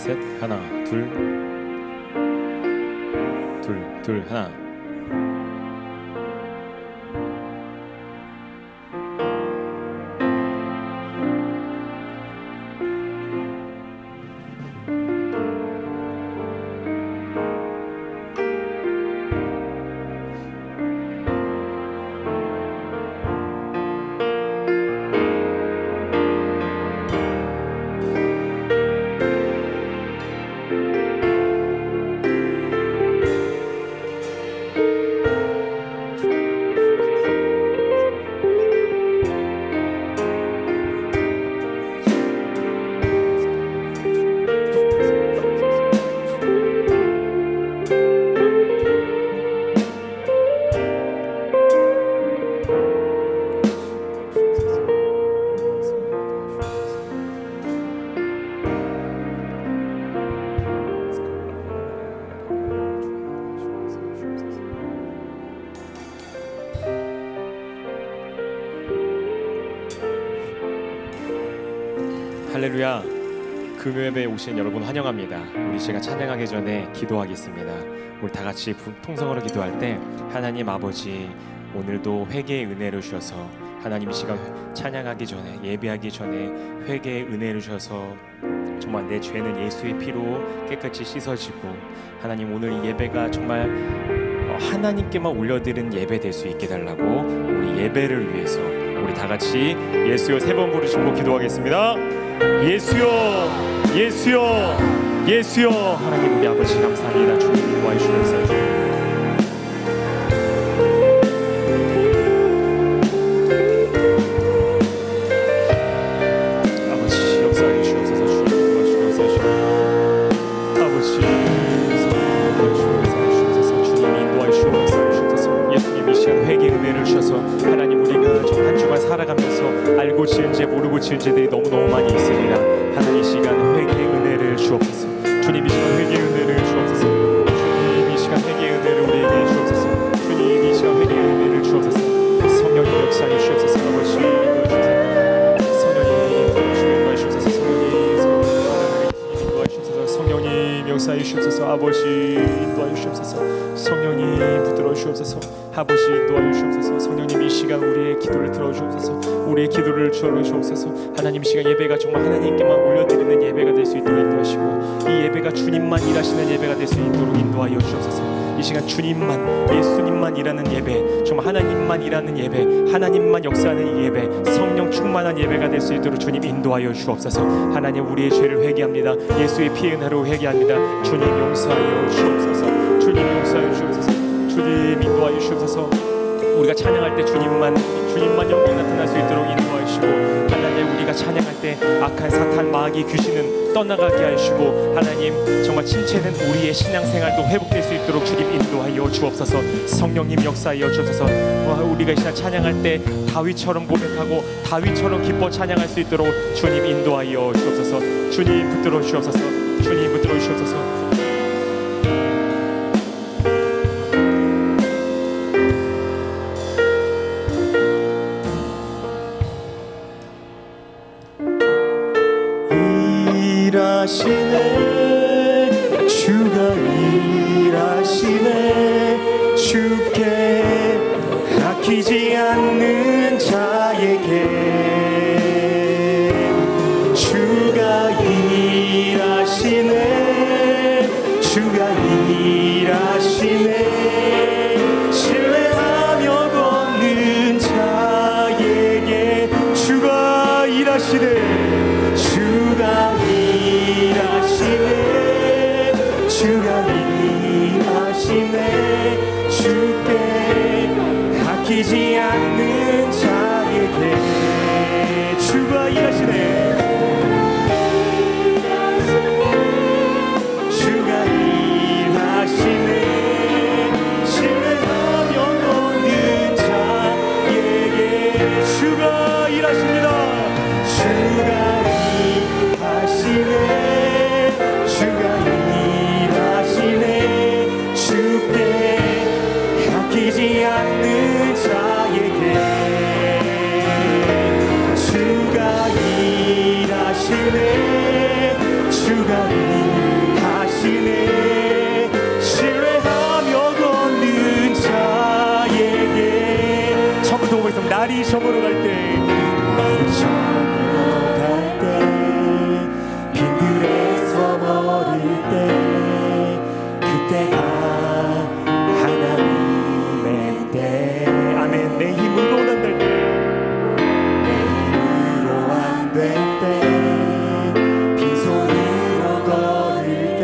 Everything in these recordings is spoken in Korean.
셋. 하나, 둘, 둘, 둘, 하나. 할렐루야. 금요예배에 오신 여러분 환영합니다. 우리 제가 찬양하기 전에 기도하겠습니다. 우리 다 같이 통성으로 기도할 때 하나님 아버지, 오늘도 회개의 은혜를 주셔서 하나님 이 시간 찬양하기 전에, 예배하기 전에 회개의 은혜를 주셔서 정말 내 죄는 예수의 피로 깨끗이 씻어지고, 하나님 오늘 이 예배가 정말 하나님께만 올려드리는 예배 될 수 있게 달라고, 우리 예배를 위해서 우리 다 같이 예수여 3번 부르시고 기도하겠습니다. 예수여, 예수여, 예수여. 하나님 우리 아버지 감사합니다. 주님 도와주시면서 알고 지은 죄 모르고 지은 죄들이 너무너무 많이 있습니다. 하나님 이 시간 회개의 은혜를 주옵소서. 주님 이 시간 회개의 은혜를 주옵소서. 주님 이 시간 회개의 은혜를 우리에게 주옵소서. 주님 이 시간 회개의 은혜를 주옵소서. 성령님 역사해 주옵소서. 아버지 성령님 도와주옵소서. 성령님 역사해 주옵소서. 아버지 인도하여 주옵소서. 성령님 붙들어 주옵소서. 아버지 인도하여 주옵소서. 성령님 이 시간 우리의 기도를 들어주옵소서. 우리의 기도를 주옵소서. 하나님 이 시간 예배가 정말 하나님께만 올려드리는 예배가 될 수 있도록 인도하시고, 이 예배가 주님만 일하시는 예배가 될 수 있도록 인도하여 주옵소서. 이 시간 주님만, 예수님만 일하는 예배, 정말 하나님만 일하는 예배, 하나님만 역사하는 이 예배, 성령 충만한 예배가 될 수 있도록 주님 인도하여 주옵소서. 하나님 우리의 죄를 회개합니다. 예수의 피의 은혜로 회개합니다. 주님 용서하여 주옵소서. 주님 용서하여 주옵소서. 주님 인도하여 주옵소서. 우리가 찬양할 때 주님만 영광 나타날 수 있도록 인도하시고, 하나님 우리가 찬양할 때 악한 사탄 마귀 귀신은 떠나가게 하시고, 하나님 정말 침체된 우리의 신앙생활도 회복될 수 있도록 주님 인도하여 주옵소서. 성령님 역사하여 주옵소서. 우리가 이 시간 찬양할 때 다윗처럼 고백하고 다윗처럼 기뻐 찬양할 수 있도록 주님 인도하여 주옵소서. 주님 붙들어 주옵소서. 주님 붙들어 주옵소서. 일하시네, 주가 일하시네. 주께 아끼지 않는 자에게 주가 일하시네. 주가 일하시네. 신뢰하며 걷는 자에게 주가 일하시네. 주가 일하시네. 주가 일하시네. 주께 아끼지 않는 자에게 주가 일하시네. 주가 일하시네. 신뢰하며 걷는 자에게 주가 일하십니다. 주가 주가 일하시네. 주께 아끼지 않는 자에게 주가 일하시네. 날이 저물어 갈 때, 날이 저물어 갈 때, 빈들에서 멀을 때, 그때가 하나님의 때. 아멘. 내 힘으로 안 될 때, 내 힘으로 안 될 때, 빈손으로 걸을 때,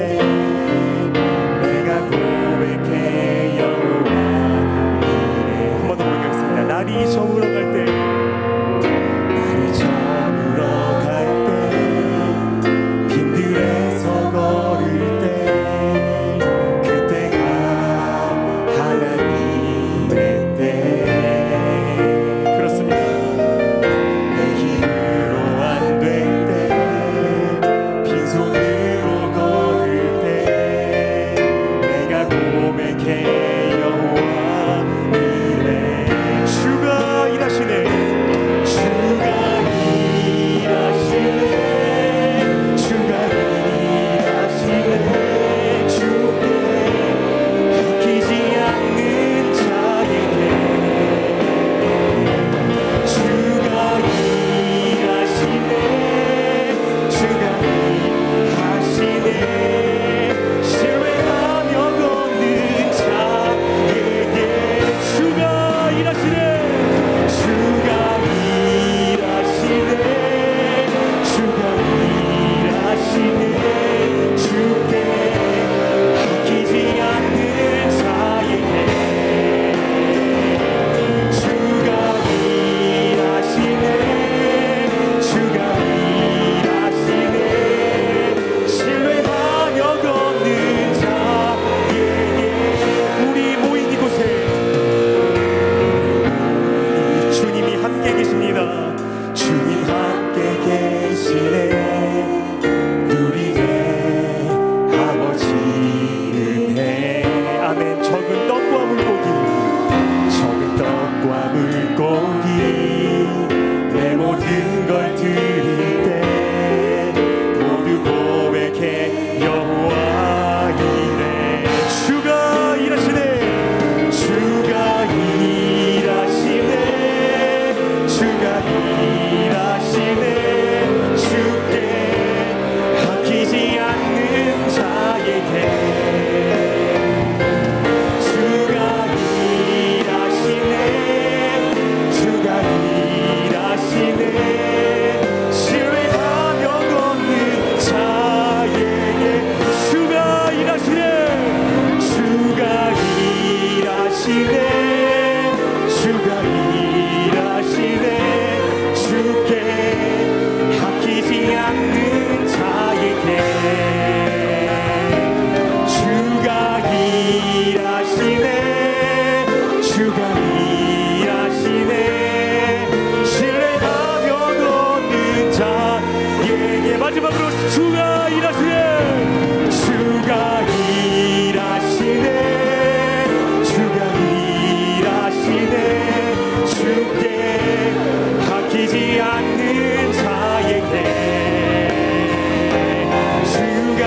내가 고백해 여호와 이래. 한 번 더 보겠습니다. 날이 저물어 갈 때, 날이 저물어 갈 때, 빈들에서 걸을 때, 그때가 하나님의 때. 그렇습니다. 내 힘으로 안 될 때, 빈손으로 걸을 때, 내가 고백해 여호와 이래. 주가 일하시네. 주가 일하시네, 주가 일하시네, 주께 아끼지 않는 자에게. 주가 일하시네, 주가 일하시네, 신뢰하며 걷는 자에게. 주가 일하시네. 주가 일하시네, 주가 일하시네, 주께 아끼지 않는 자에게. 주가 일하시네, 주가 일하시네, 신뢰하며 걷는 자에게. 우리 모인 이곳에 주님이 함께 계십니다. 주님 함께 계시네, 누리네 아버지 은혜. 아멘. 적은 떡과 물고기, 적은 떡과 물고기, 내 모든 걸 드릴 때 모두 고백해 여호와 이래. 주가 일하시네. 주가 일하시네, 주가 일하시네, 주께 아끼지 않는 자에게. 주가 일하시네, 주가 일하시네, 신뢰하며 걷는 자에게. 주가 일하시네. 주가 일하시네, 주가 일하시네, 주께 아끼지 않는 자에게. 주가 일하시네, 주가 일하시네, 신뢰하며 걷는 자에게. 마지막으로 주가 일하시네. 주가 일하시네, 주가 일하시네, 주께 아끼지 않는 자에게. 주가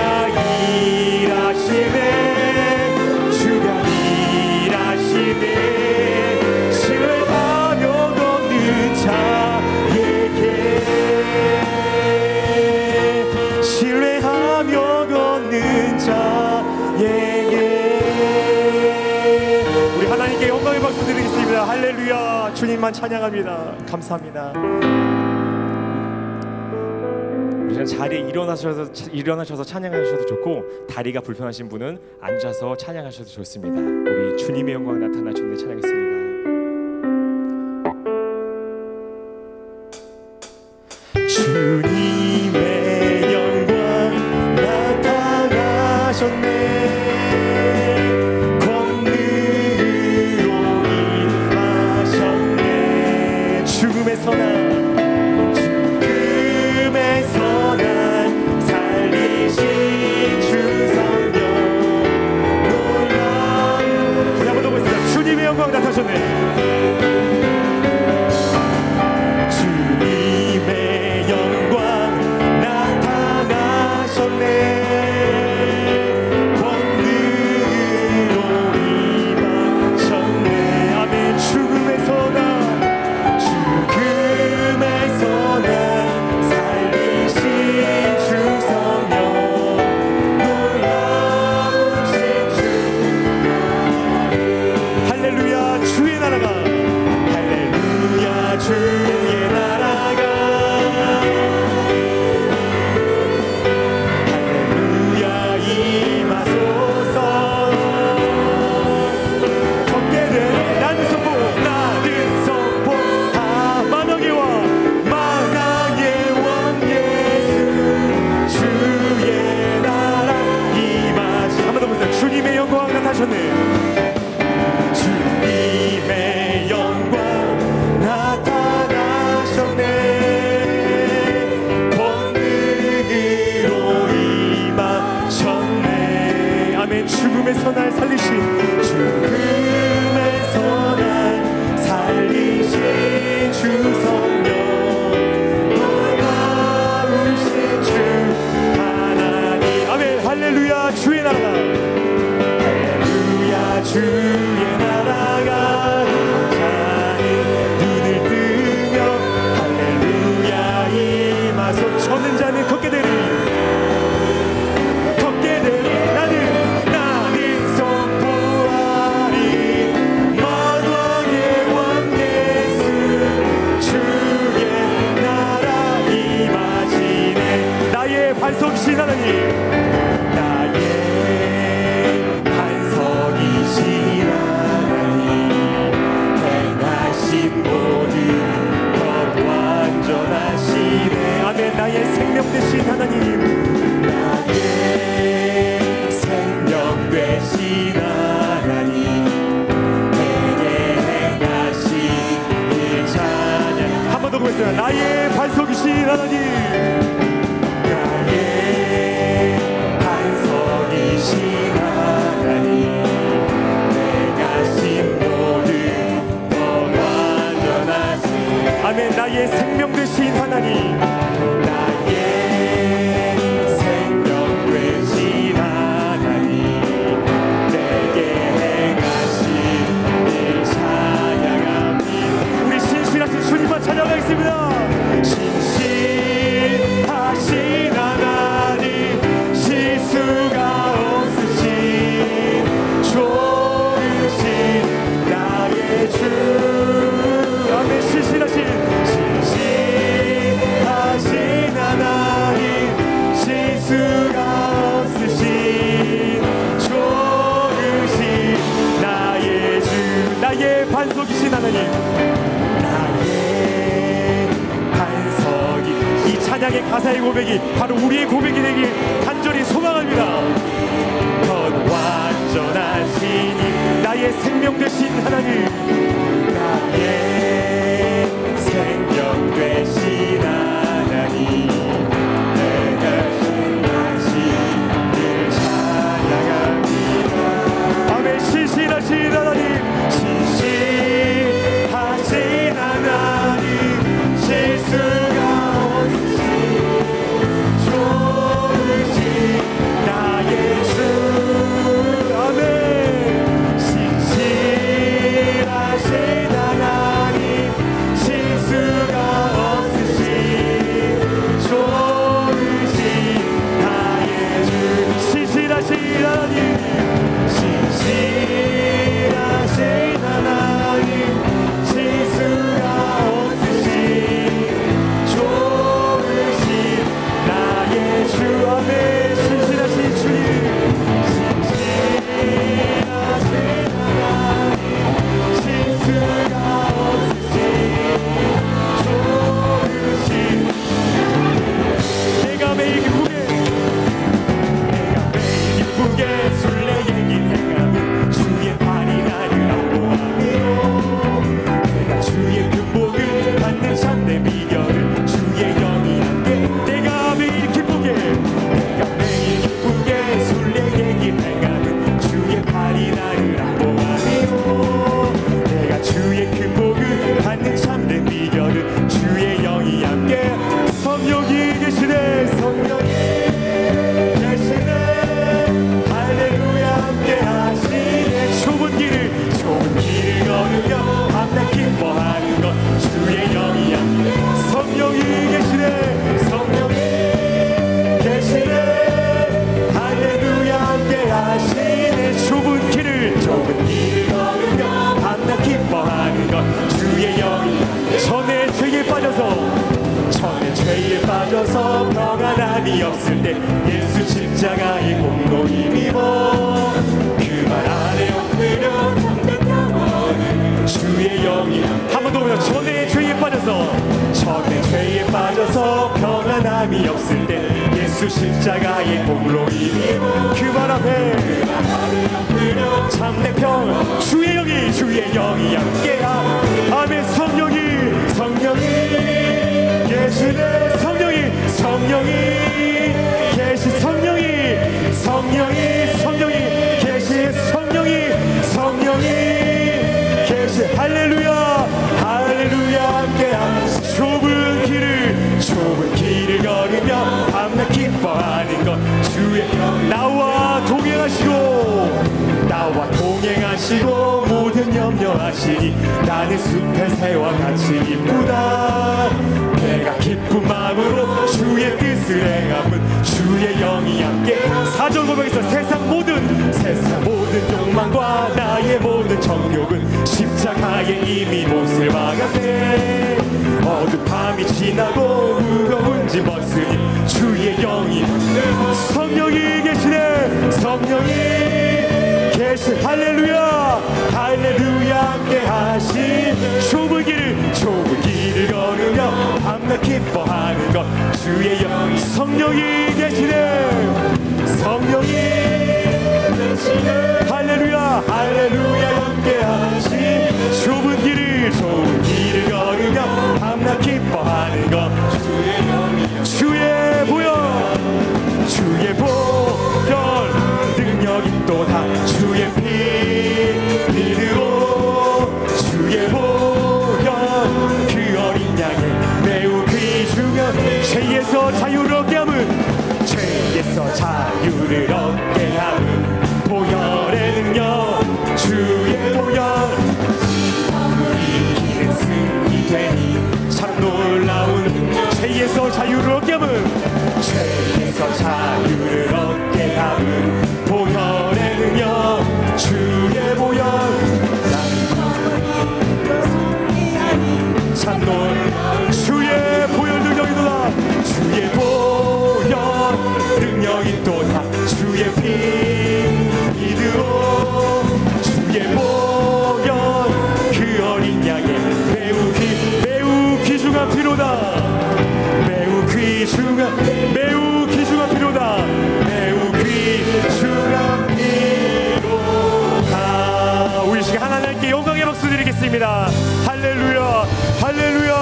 일하시네, 주가 일하시네, 신뢰하며 걷는 자에게. 신뢰하며 걷는 자에게. 우리 하나님께 영광의 박수 드리겠습니다. 할렐루야. 주님만 찬양합니다. 감사합니다. 우리 자리에 일어나셔서 찬양하셔도 좋고, 다리가 불편하신 분은 앉아서 찬양하셔도 좋습니다. 우리 주님의 영광 나타나 주님을 찬양했습니다. 주님의 영광 나타나셨네, 권능으로 임하셨네. 죽음에서 나 살리신 주 성령 놀라. 우리 한번 더 보겠습니다. 주님의 영광 나타나셨네. 주님의 영광 나타나셨네, 권능으로 아멘. 죽음에서 날 살리신 죽음에서 날 살리신 주 성령 놀라우신 주 하나님 아멘. 할렐루야. 주의 나라가 할렐루야 주의 나라가 자니 눈을 뜨며 할렐루야 임하소 젖는 자는 걷게 되리. 걷게 되리. 나는 선포하리 만왕의 왕 예수 주의 나라 임하시네 나의 반석이신 하나님, 나의 반석이신 하나님 행하신 모든 것 완전하시네 아멘. 나의 생명 되신 하나님, 나의 생명 되신 하나님 내게 행하신 일 찬양 한 번 더 고백했어요. 나의 반석이신 하나님, 나의 반석이신 하나님 행하신 모든 것 완전하신 아멘. 나의 생명 되신 하나님, 나의 생명 되신 하나님 내게 행하신 일 찬양합니다 우리 신실하신 주님만 찬양하겠습니다. 신실하신 하나님 실수가 없으신 좋으신 나의 주 아멘. 신실하신 하나님 실수가 없으신 좋으신 나의 주 나의 반석이신 하나님, 나의 반석이 이 찬양의 가사의 고백이 바로 우리의 고백이 되길 간절히 소망합니다. 더 완전하시니 나의 생명 되신 하나님, 나의 생명 되신 하나님 내가 신하신 늘 찬양합니다 아멘. 신실하신 하나님, 신실하신 하나님 실수가 없으신 좋으신 나의 주 아멘. 신실하신 하나님 실수가 없으신 좋으신 나의 주 신실하신 하나님, 신실하신 하나님 실수가 없으신 좋으신 나의 주 아멘. 신실하신 주님, 신실하신 하나님 실수가 없으신 좋으신 내가 매일 기쁘게 내가 매일 기쁘게 술래의 길 행하며 주의 발이 나를 안보하며 내가 주의 근복을 받는 참된 비결을 주의 영이 함께 내가 매일 기쁘게 내가 매일 기쁘게 술래의 길 행하며 주의 발이 나를 안보하며 내가 주의 근복을 받는 참된 비결을 주의 영이 함께 성령이 계시네. 성령이 계시네 할렐루야 함께 하시네 좁은 길을 걸으며 밤낮 기뻐하는 것 주의 영이 함께 성령이 계시네. 성령이 계시네 할렐루야 함께 하시네 좁은 길을 걸으며 밤낮 기뻐하는 것 주의 영이 전에 죄에 빠져서 평안함이 없을 때 예수 십자가의 공로 힘입어 그 말 안에 엎드려 참된 평안을 주의 영이 한 번 더 보면 전에 죄에 빠져서 평안함이 없을 때 예수 십자가의 공로 힘입어 그 말 앞에 엎드려 참된 평안 주의 영이 함께야. 아멘. 성령이 계시네 성령이 성령이 동행하시고 나와 동행하시고 모든 염려하시니 나는 숲의 새와 같이 기쁘다. 내가 기쁜 마음으로 주의 뜻을 행함은 주의 영이 함께. 4절 고백에서 세상 모든 욕망과 나의 모든 정욕은 십자가에 이미 못을 박았네. 어두밤이 지나고 무거운 짐 벗으니 주의 영이 성령이 계시네. 성령이 계시. 할렐루야 할렐루야 함께 하신 좁은 길을 걸으며 밤낮 기뻐하는 것 주의 영. 성령이 계시네. 성령이 계시네. 할렐루야 할렐루야 함께 하신 좁은 길을 걸으며 밤낮 기뻐하는 것 주의 영이. 주의 보혈 능력이 또다. 주의 피 믿으로 주의 보혈 그 어린 양의 매우 귀중한 죄에서 자유를 얻게 함은 죄에서 자유를 얻게 함은 보혈의 능력. 주의 보혈 우리 승리 되니 참 놀라운 죄에서 자유를 얻게 함은 죄에서 자유를 얻게 함은 보혈의 능력. 주의 보혈 참 놀라운 주의 보혈 능력이도다. 주의 보혈 능력이 또다. 주의 피 믿으로 주의 보혈 그 어린 양의 매우 귀중한 피로다. 매우 귀중한 피로다. 매우 귀중한 피로다. 우리 시간 하나님께 영광의 박수 드리겠습니다. 할렐루야 할렐루야.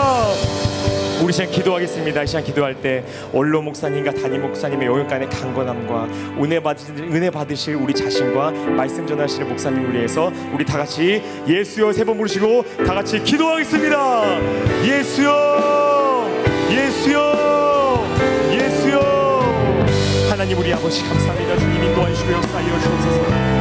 우리 시간 기도하겠습니다. 이 시간 기도할 때 원로 목사님과 담임 목사님의 영역간의 강건함과 은혜 받으실 우리 자신과 말씀 전하시는 목사님을 위해서 우리 다 같이 예수여 세 번 부르시고 다 같이 기도하겠습니다. 예수여 예수여 예수여. 하나님 우리 아버지 감사합니다. 주님 인도하여 주시고 역사하여 주옵소서.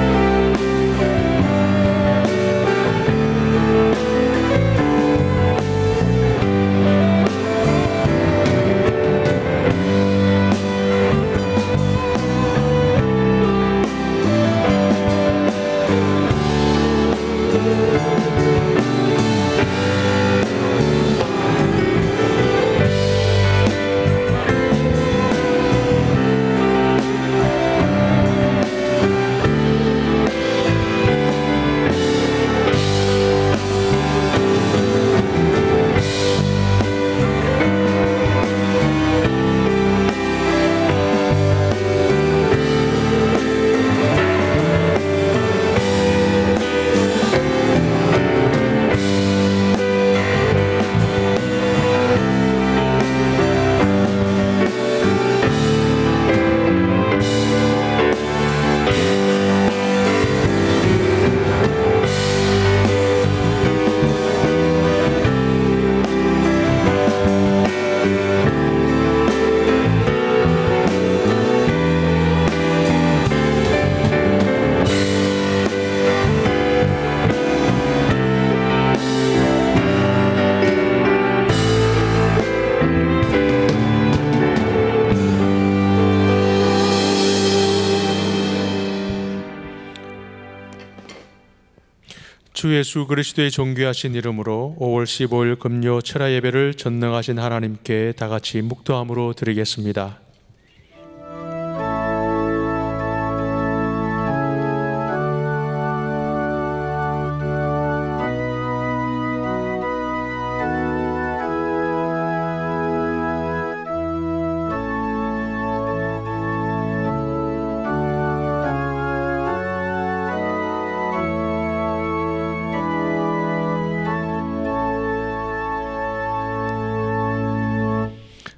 주 예수 그리스도의 존귀하신 이름으로 5월 15일 금요 철야 예배를 전능하신 하나님께 다 같이 묵도함으로 드리겠습니다.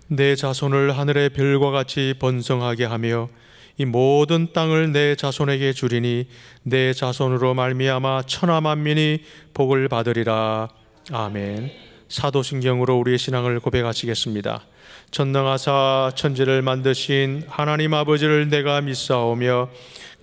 내 자손을 하늘의 별과 같이 번성하게 하며 이 모든 땅을 내 자손에게 주리니 내 자손으로 말미암아 천하 만민이 복을 받으리라. 아멘. 사도신경으로 우리의 신앙을 고백하시겠습니다. 전능하사 천지를 만드신 하나님 아버지를 내가 믿사오며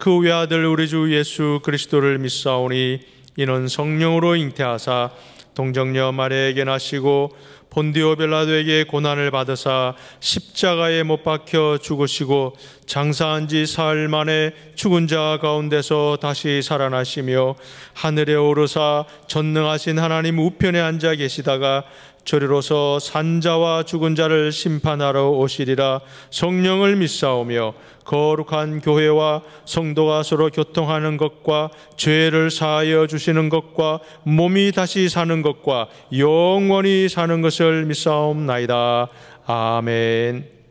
그 외아들 우리 주 예수 그리스도를 믿사오니 이는 성령으로 잉태하사 동정녀 마리아에게 나시고 본디오 빌라도에게 고난을 받으사 십자가에 못 박혀 죽으시고 장사한 지 사흘 만에 죽은 자 가운데서 다시 살아나시며 하늘에 오르사 전능하신 하나님 우편에 앉아 계시다가 저리로서 산자와 죽은 자를 심판하러 오시리라. 성령을 믿사오며 거룩한 교회와 성도가 서로 교통하는 것과 죄를 사하여 주시는 것과 몸이 다시 사는 것과 영원히 사는 것을 믿사옵나이다. 아멘.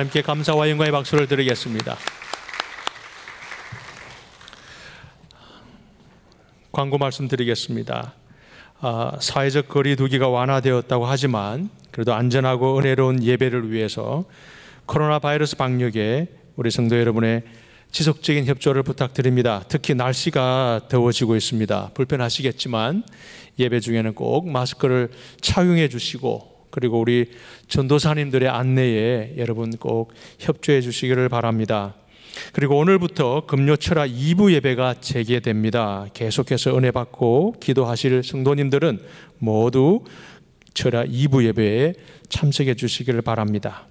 하나님께 감사와 영광의 박수를 드리겠습니다. 광고 말씀드리겠습니다. 사회적 거리 두기가 완화되었다고 하지만 그래도 안전하고 은혜로운 예배를 위해서 코로나 바이러스 방역에 우리 성도 여러분의 지속적인 협조를 부탁드립니다. 특히 날씨가 더워지고 있습니다. 불편하시겠지만 예배 중에는 꼭 마스크를 착용해 주시고, 그리고 우리 전도사님들의 안내에 여러분 꼭 협조해 주시기를 바랍니다. 그리고 오늘부터 금요철야 2부 예배가 재개됩니다. 계속해서 은혜 받고 기도하실 성도님들은 모두 철야 2부 예배에 참석해 주시기를 바랍니다.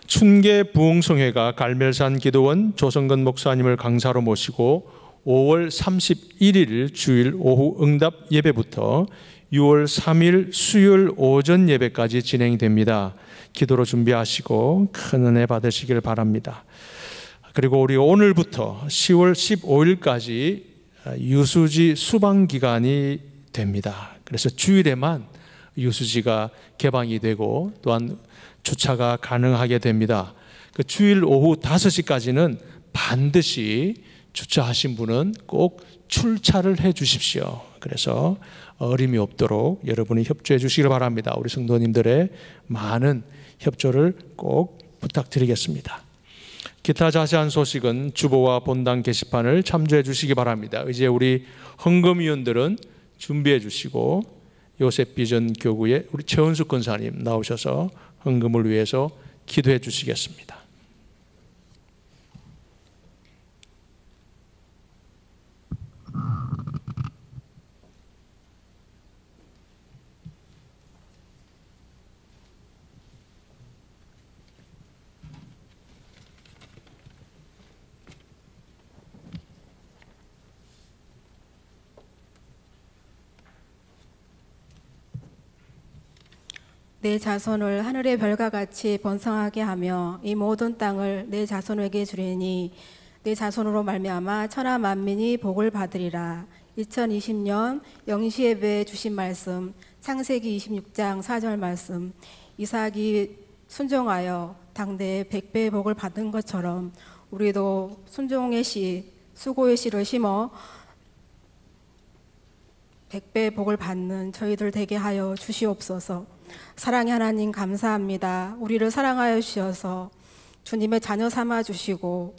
춘계 부흥성회가 갈멜산 기도원 조성근 목사님을 강사로 모시고 5월 31일 주일 오후 응답 예배부터 6월 3일 수요일 오전 예배까지 진행됩니다. 기도로 준비하시고 큰 은혜 받으시길 바랍니다. 그리고 우리 오늘부터 10월 15일까지 유수지 수방 기간이 됩니다. 그래서 주일에만 유수지가 개방이 되고 또한 주차가 가능하게 됩니다. 그 주일 오후 5시까지는 반드시 주차하신 분은 꼭 출차를 해 주십시오. 그래서 어림이 없도록 여러분이 협조해 주시길 바랍니다. 우리 성도님들의 많은 협조를 꼭 부탁드리겠습니다. 기타 자세한 소식은 주보와 본당 게시판을 참조해 주시기 바랍니다. 이제 우리 헌금위원들은 준비해 주시고 요셉 비전 교구의 우리 최원숙 권사님 나오셔서 헌금을 위해서 기도해 주시겠습니다. 내 자손을 하늘의 별과 같이 번성하게 하며 이 모든 땅을 내 자손에게 주리니 내 자손으로 말미암아 천하 만민이 복을 받으리라. 2020년 영시예배에 주신 말씀, 창세기 26장 4절 말씀, 이삭이 순종하여 당대에 100배의 복을 받은 것처럼 우리도 순종의 씨, 수고의 씨를 심어 100배의 복을 받는 저희들 되게 하여 주시옵소서. 사랑의 하나님 감사합니다. 우리를 사랑하여 주셔서 주님의 자녀 삼아 주시고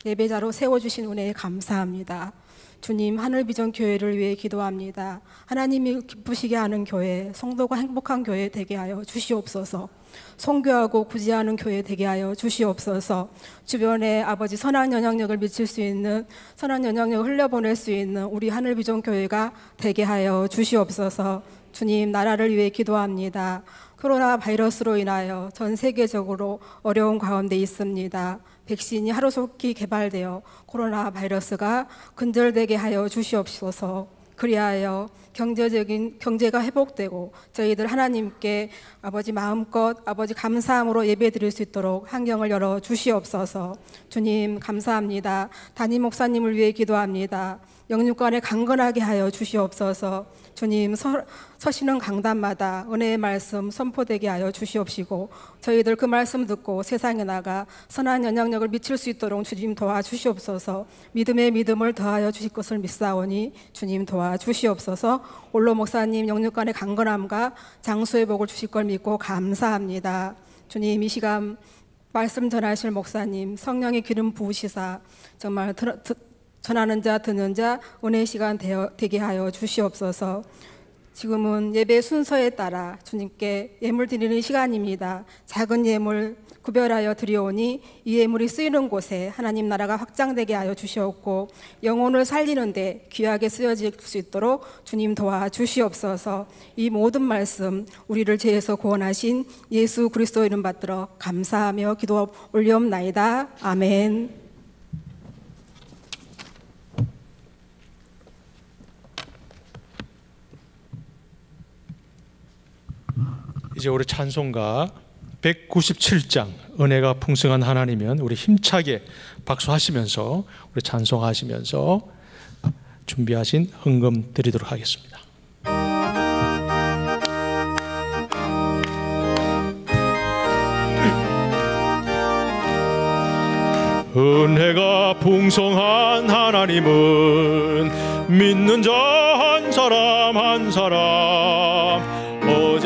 예배자로 세워주신 은혜에 감사합니다. 주님, 하늘비전 교회를 위해 기도합니다. 하나님이 기쁘시게 하는 교회, 성도가 행복한 교회 되게 하여 주시옵소서. 선교하고 구제하는 교회 되게 하여 주시옵소서. 주변에 아버지 선한 영향력을 미칠 수 있는, 선한 영향력을 흘려보낼 수 있는 우리 하늘비전 교회가 되게 하여 주시옵소서. 주님, 나라를 위해 기도합니다. 코로나 바이러스로 인하여 전 세계적으로 어려운 가운데 있습니다. 백신이 하루속히 개발되어 코로나 바이러스가 근절되게 하여 주시옵소서. 그리하여 경제가 회복되고 저희들 하나님께 아버지 마음껏 아버지 감사함으로 예배 드릴 수 있도록 환경을 열어 주시옵소서. 주님 감사합니다. 담임 목사님을 위해 기도합니다. 영육간에 강건하게 하여 주시옵소서. 주님, 서시는 강단마다 은혜의 말씀 선포되게 하여 주시옵시고 저희들 그 말씀 듣고 세상에 나가 선한 영향력을 미칠 수 있도록 주님 도와주시옵소서. 믿음의 믿음을 더하여 주실 것을 믿사오니 주님 도와주시옵소서. 올로 목사님 영육간의 강건함과 장수의 복을 주실 걸 믿고 감사합니다. 주님, 이 시간 말씀 전하실 목사님 성령의 기름 부으시사 정말 전하는 자 듣는 자 은혜의 시간 되게 하여 주시옵소서. 지금은 예배 순서에 따라 주님께 예물 드리는 시간입니다. 작은 예물 구별하여 드리오니 이 예물이 쓰이는 곳에 하나님 나라가 확장되게 하여 주시옵고 영혼을 살리는데 귀하게 쓰여질 수 있도록 주님 도와주시옵소서. 이 모든 말씀 우리를 죄에서 구원하신 예수 그리스도 이름 받들어 감사하며 기도 올리옵나이다. 아멘. 이제 우리 찬송가 197장 은혜가 풍성한 하나님은 우리 힘차게 박수하시면서 우리 찬송하시면서 준비하신 헌금 드리도록 하겠습니다. 은혜가 풍성한 하나님은 믿는 자 한 사람 한 사람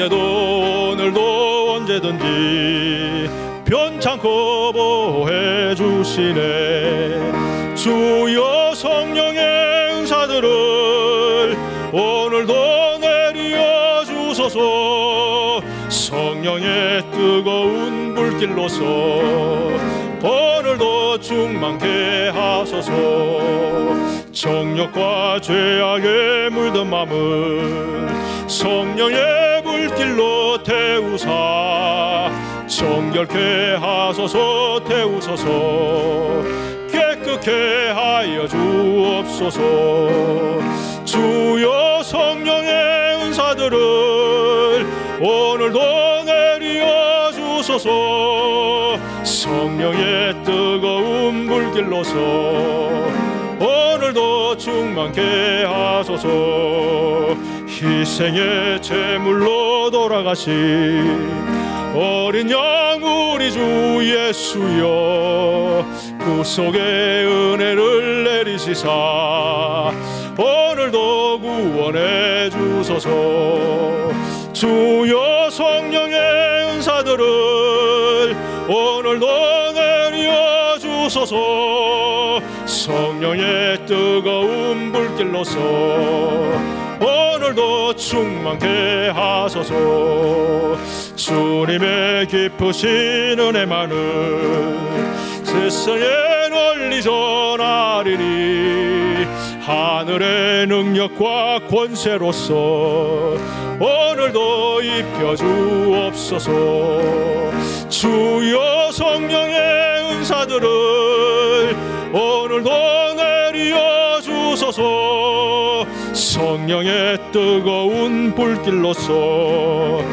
어제도 오늘도 언제든지 변창고 보호해 주시네. 주여 성령의 은사들을 오늘도 내려 주소서. 성령의 뜨거운 불길로서 오늘도 충만케 하소서. 정욕과 죄악에 물든 마음을 성령의 불길로 태우사 정결케 하소서. 태우소서. 깨끗게 하여 주옵소서. 주여 성령의 은사들을 오늘도 내려 주소서. 성령의 뜨거운 불길로서 오늘도 충만케 하소서. 희생의 제물로 돌아가신 어린 양 우리 주 예수여, 구속의 은혜를 내리시사 오늘도 구원해 주소서. 주여 성령의 은사들을 오늘도 내려 주소서. 성령의 뜨거운 불길로서 오늘도 충만케 하소서. 주님의 깊으신 은혜만을 세상에 널리 전하리니 하늘의 능력과 권세로서 오늘도 입혀 주옵소서. 주여 성령의 은사들을 오늘도 내려 주소서. 성령의 뜨거운 불길로서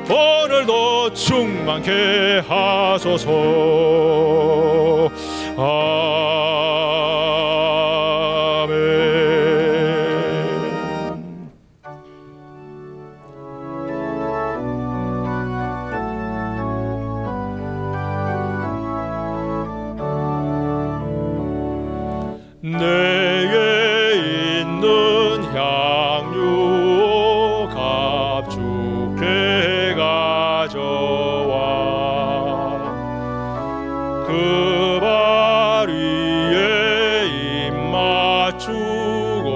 오늘도 충만케 하소서. 아멘. 내게 있는 향유 값주게 가져와 그 발 위에 입 맞추고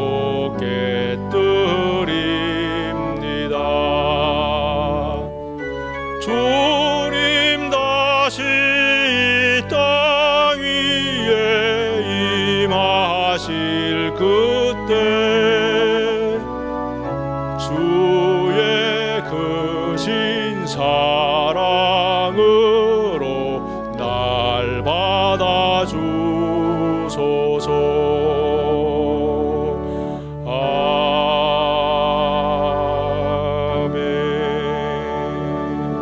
깨뜨립니다. 주님 다시 이 땅 위에 임하실 그때 주의 크신 사랑으로 날 받아 주소서.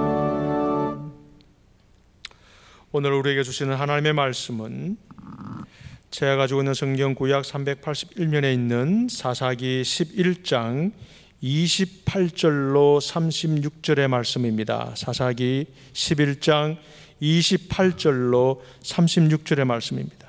아멘. 오늘 우리에게 주시는 하나님의 말씀은 제가 가지고 있는 성경 구약 381면에 있는 사사기 11장 28절로 36절의 말씀입니다. 사사기 11장 28절로 36절의 말씀입니다.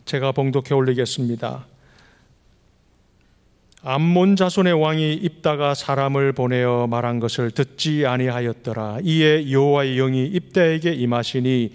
제가 봉독해 올리겠습니다. 암몬 자손의 왕이 입다가 사람을 보내어 말한 것을 듣지 아니하였더라. 이에 여호와의 영이 입다에게 임하시니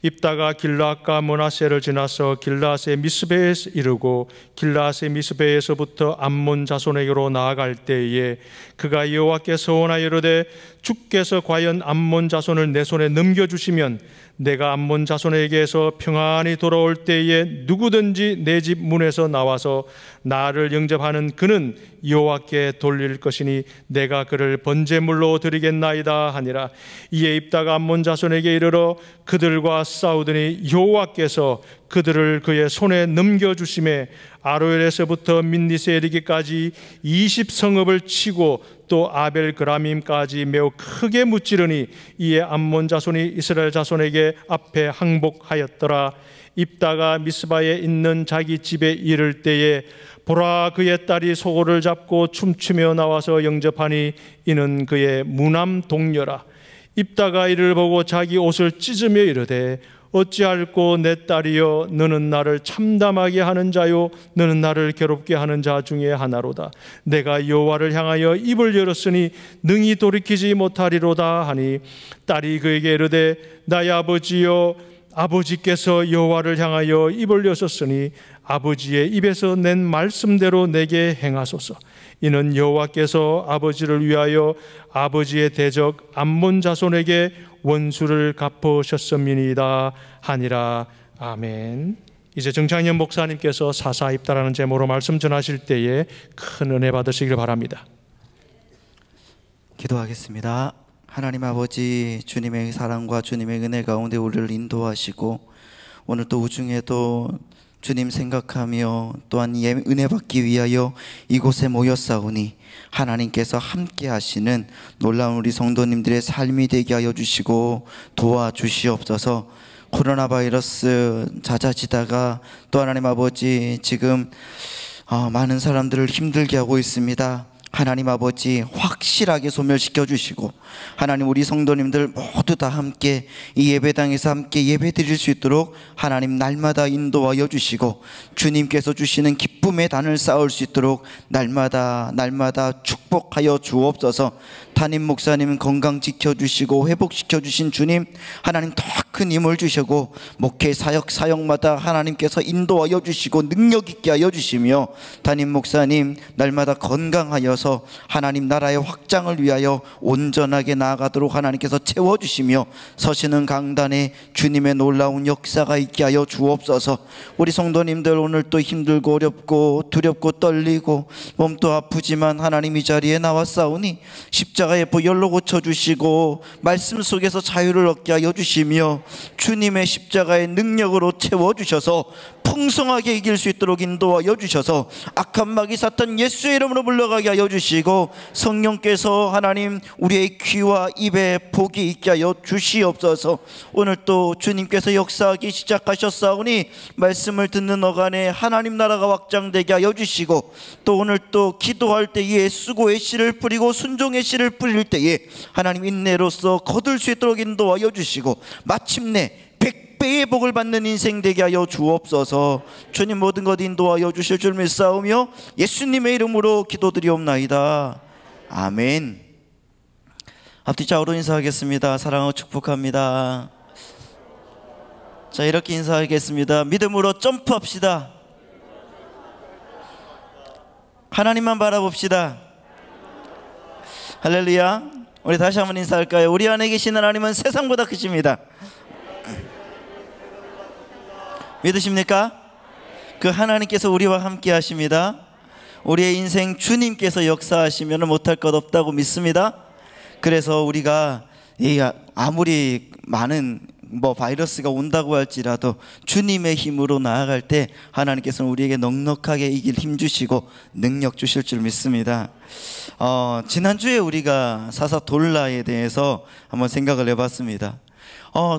입다가 길라앗과 므낫세를 지나서 길라앗의 미스베에 이르고 길라앗의 미스베에서부터 암몬 자손에게로 나아갈 때에 그가 여호와께 서원하여 이르되 주께서 과연 암몬 자손을 내 손에 넘겨주시면 내가 암몬 자손에게서 평안히 돌아올 때에 누구든지 내 집 문에서 나와서 나를 영접하는 그는 여호와께 돌릴 것이니 내가 그를 번제물로 드리겠나이다 하니라. 이에 입다가 암몬 자손에게 이르러 그들과 싸우더니 여호와께서 그들을 그의 손에 넘겨주심에 아로엘에서부터 민니스에 이르기까지 20성읍을 치고 또 아벨 그라밈까지 매우 크게 무찌르니 이에 암몬 자손이 이스라엘 자손에게 앞에 항복하였더라. 입다가 미스바에 있는 자기 집에 이를 때에 보라 그의 딸이 소고를 잡고 춤추며 나와서 영접하니 이는 그의 무남 동료라. 입다가 이를 보고 자기 옷을 찢으며 이르되 어찌할꼬 내 딸이여 너는 나를 참담하게 하는 자요 너는 나를 괴롭게 하는 자 중에 하나로다. 내가 여호와를 향하여 입을 열었으니 능히 돌이키지 못하리로다 하니 딸이 그에게 이르되 나의 아버지여 아버지께서 여호와를 향하여 입을 여셨으니 아버지의 입에서 낸 말씀대로 내게 행하소서. 이는 여호와께서 아버지를 위하여 아버지의 대적 암몬 자손에게 원수를 갚으셨음이니이다 하니라. 아멘. 이제 정창현 목사님께서 사사입다라는 제목으로 말씀 전하실 때에 큰 은혜 받으시길 바랍니다. 기도하겠습니다. 하나님 아버지, 주님의 사랑과 주님의 은혜 가운데 우리를 인도하시고 오늘 또 우중에도 주님 생각하며 또한 은혜 받기 위하여 이곳에 모였사오니 하나님께서 함께 하시는 놀라운 우리 성도님들의 삶이 되게 하여 주시고 도와주시옵소서. 코로나 바이러스 잦아지다가 또 하나님 아버지 지금 많은 사람들을 힘들게 하고 있습니다. 하나님 아버지 확실하게 소멸시켜 주시고 하나님 우리 성도님들 모두 다 함께 이 예배당에서 함께 예배 드릴 수 있도록 하나님 날마다 인도하여 주시고 주님께서 주시는 기쁨의 단을 쌓을 수 있도록 날마다 축복하여 주옵소서. 담임 목사님 건강 지켜주시고 회복시켜 주신 주님, 하나님 더 큰 힘을 주시고 목회 사역마다 하나님께서 인도하여 주시고 능력 있게 하여 주시며 담임 목사님 날마다 건강하여서 하나님 나라의 확장을 위하여 온전하게 나아가도록 하나님께서 채워주시며 서시는 강단에 주님의 놀라운 역사가 있게 하여 주옵소서. 우리 성도님들 오늘 또 힘들고 어렵고 두렵고 떨리고 몸도 아프지만 하나님 이 자리에 나왔사오니 십자가의 보 열로 고쳐주시고 말씀 속에서 자유를 얻게 하여 주시며 주님의 십자가의 능력으로 채워주셔서 풍성하게 이길 수 있도록 인도하여 주셔서 악한 마귀 사탄 예수의 이름으로 물러가게 하여 주시고 성령께서 하나님 우리의 귀와 입에 복이 있게 하여 주시옵소서. 오늘 또 주님께서 역사하기 시작하셨사오니 말씀을 듣는 어간에 하나님 나라가 확장되게 하여 주시고 또 오늘 또 기도할 때에 수고의 씨를 뿌리고 순종의 씨를 뿌릴 때에 하나님 인내로서 거둘 수 있도록 인도하여 주시고 마침내 100배의 복을 받는 인생 되게 하여 주옵소서. 주님 모든 것 인도하여 주실 줄 믿사오며 예수님의 이름으로 기도드리옵나이다. 아멘. 앞뒤 좌우로 인사하겠습니다. 사랑하고 축복합니다. 자, 이렇게 인사하겠습니다. 믿음으로 점프합시다. 하나님만 바라봅시다. 할렐루야. 우리 다시 한번 인사할까요? 우리 안에 계신 하나님은 세상보다 크십니다. 믿으십니까? 그 하나님께서 우리와 함께 하십니다. 우리의 인생 주님께서 역사하시면 못할 것 없다고 믿습니다. 그래서 우리가 아무리 많은 바이러스가 온다고 할지라도 주님의 힘으로 나아갈 때 하나님께서는 우리에게 넉넉하게 이길 힘 주시고 능력 주실 줄 믿습니다. 지난주에 우리가 사사 돌라에 대해서 한번 생각을 해봤습니다.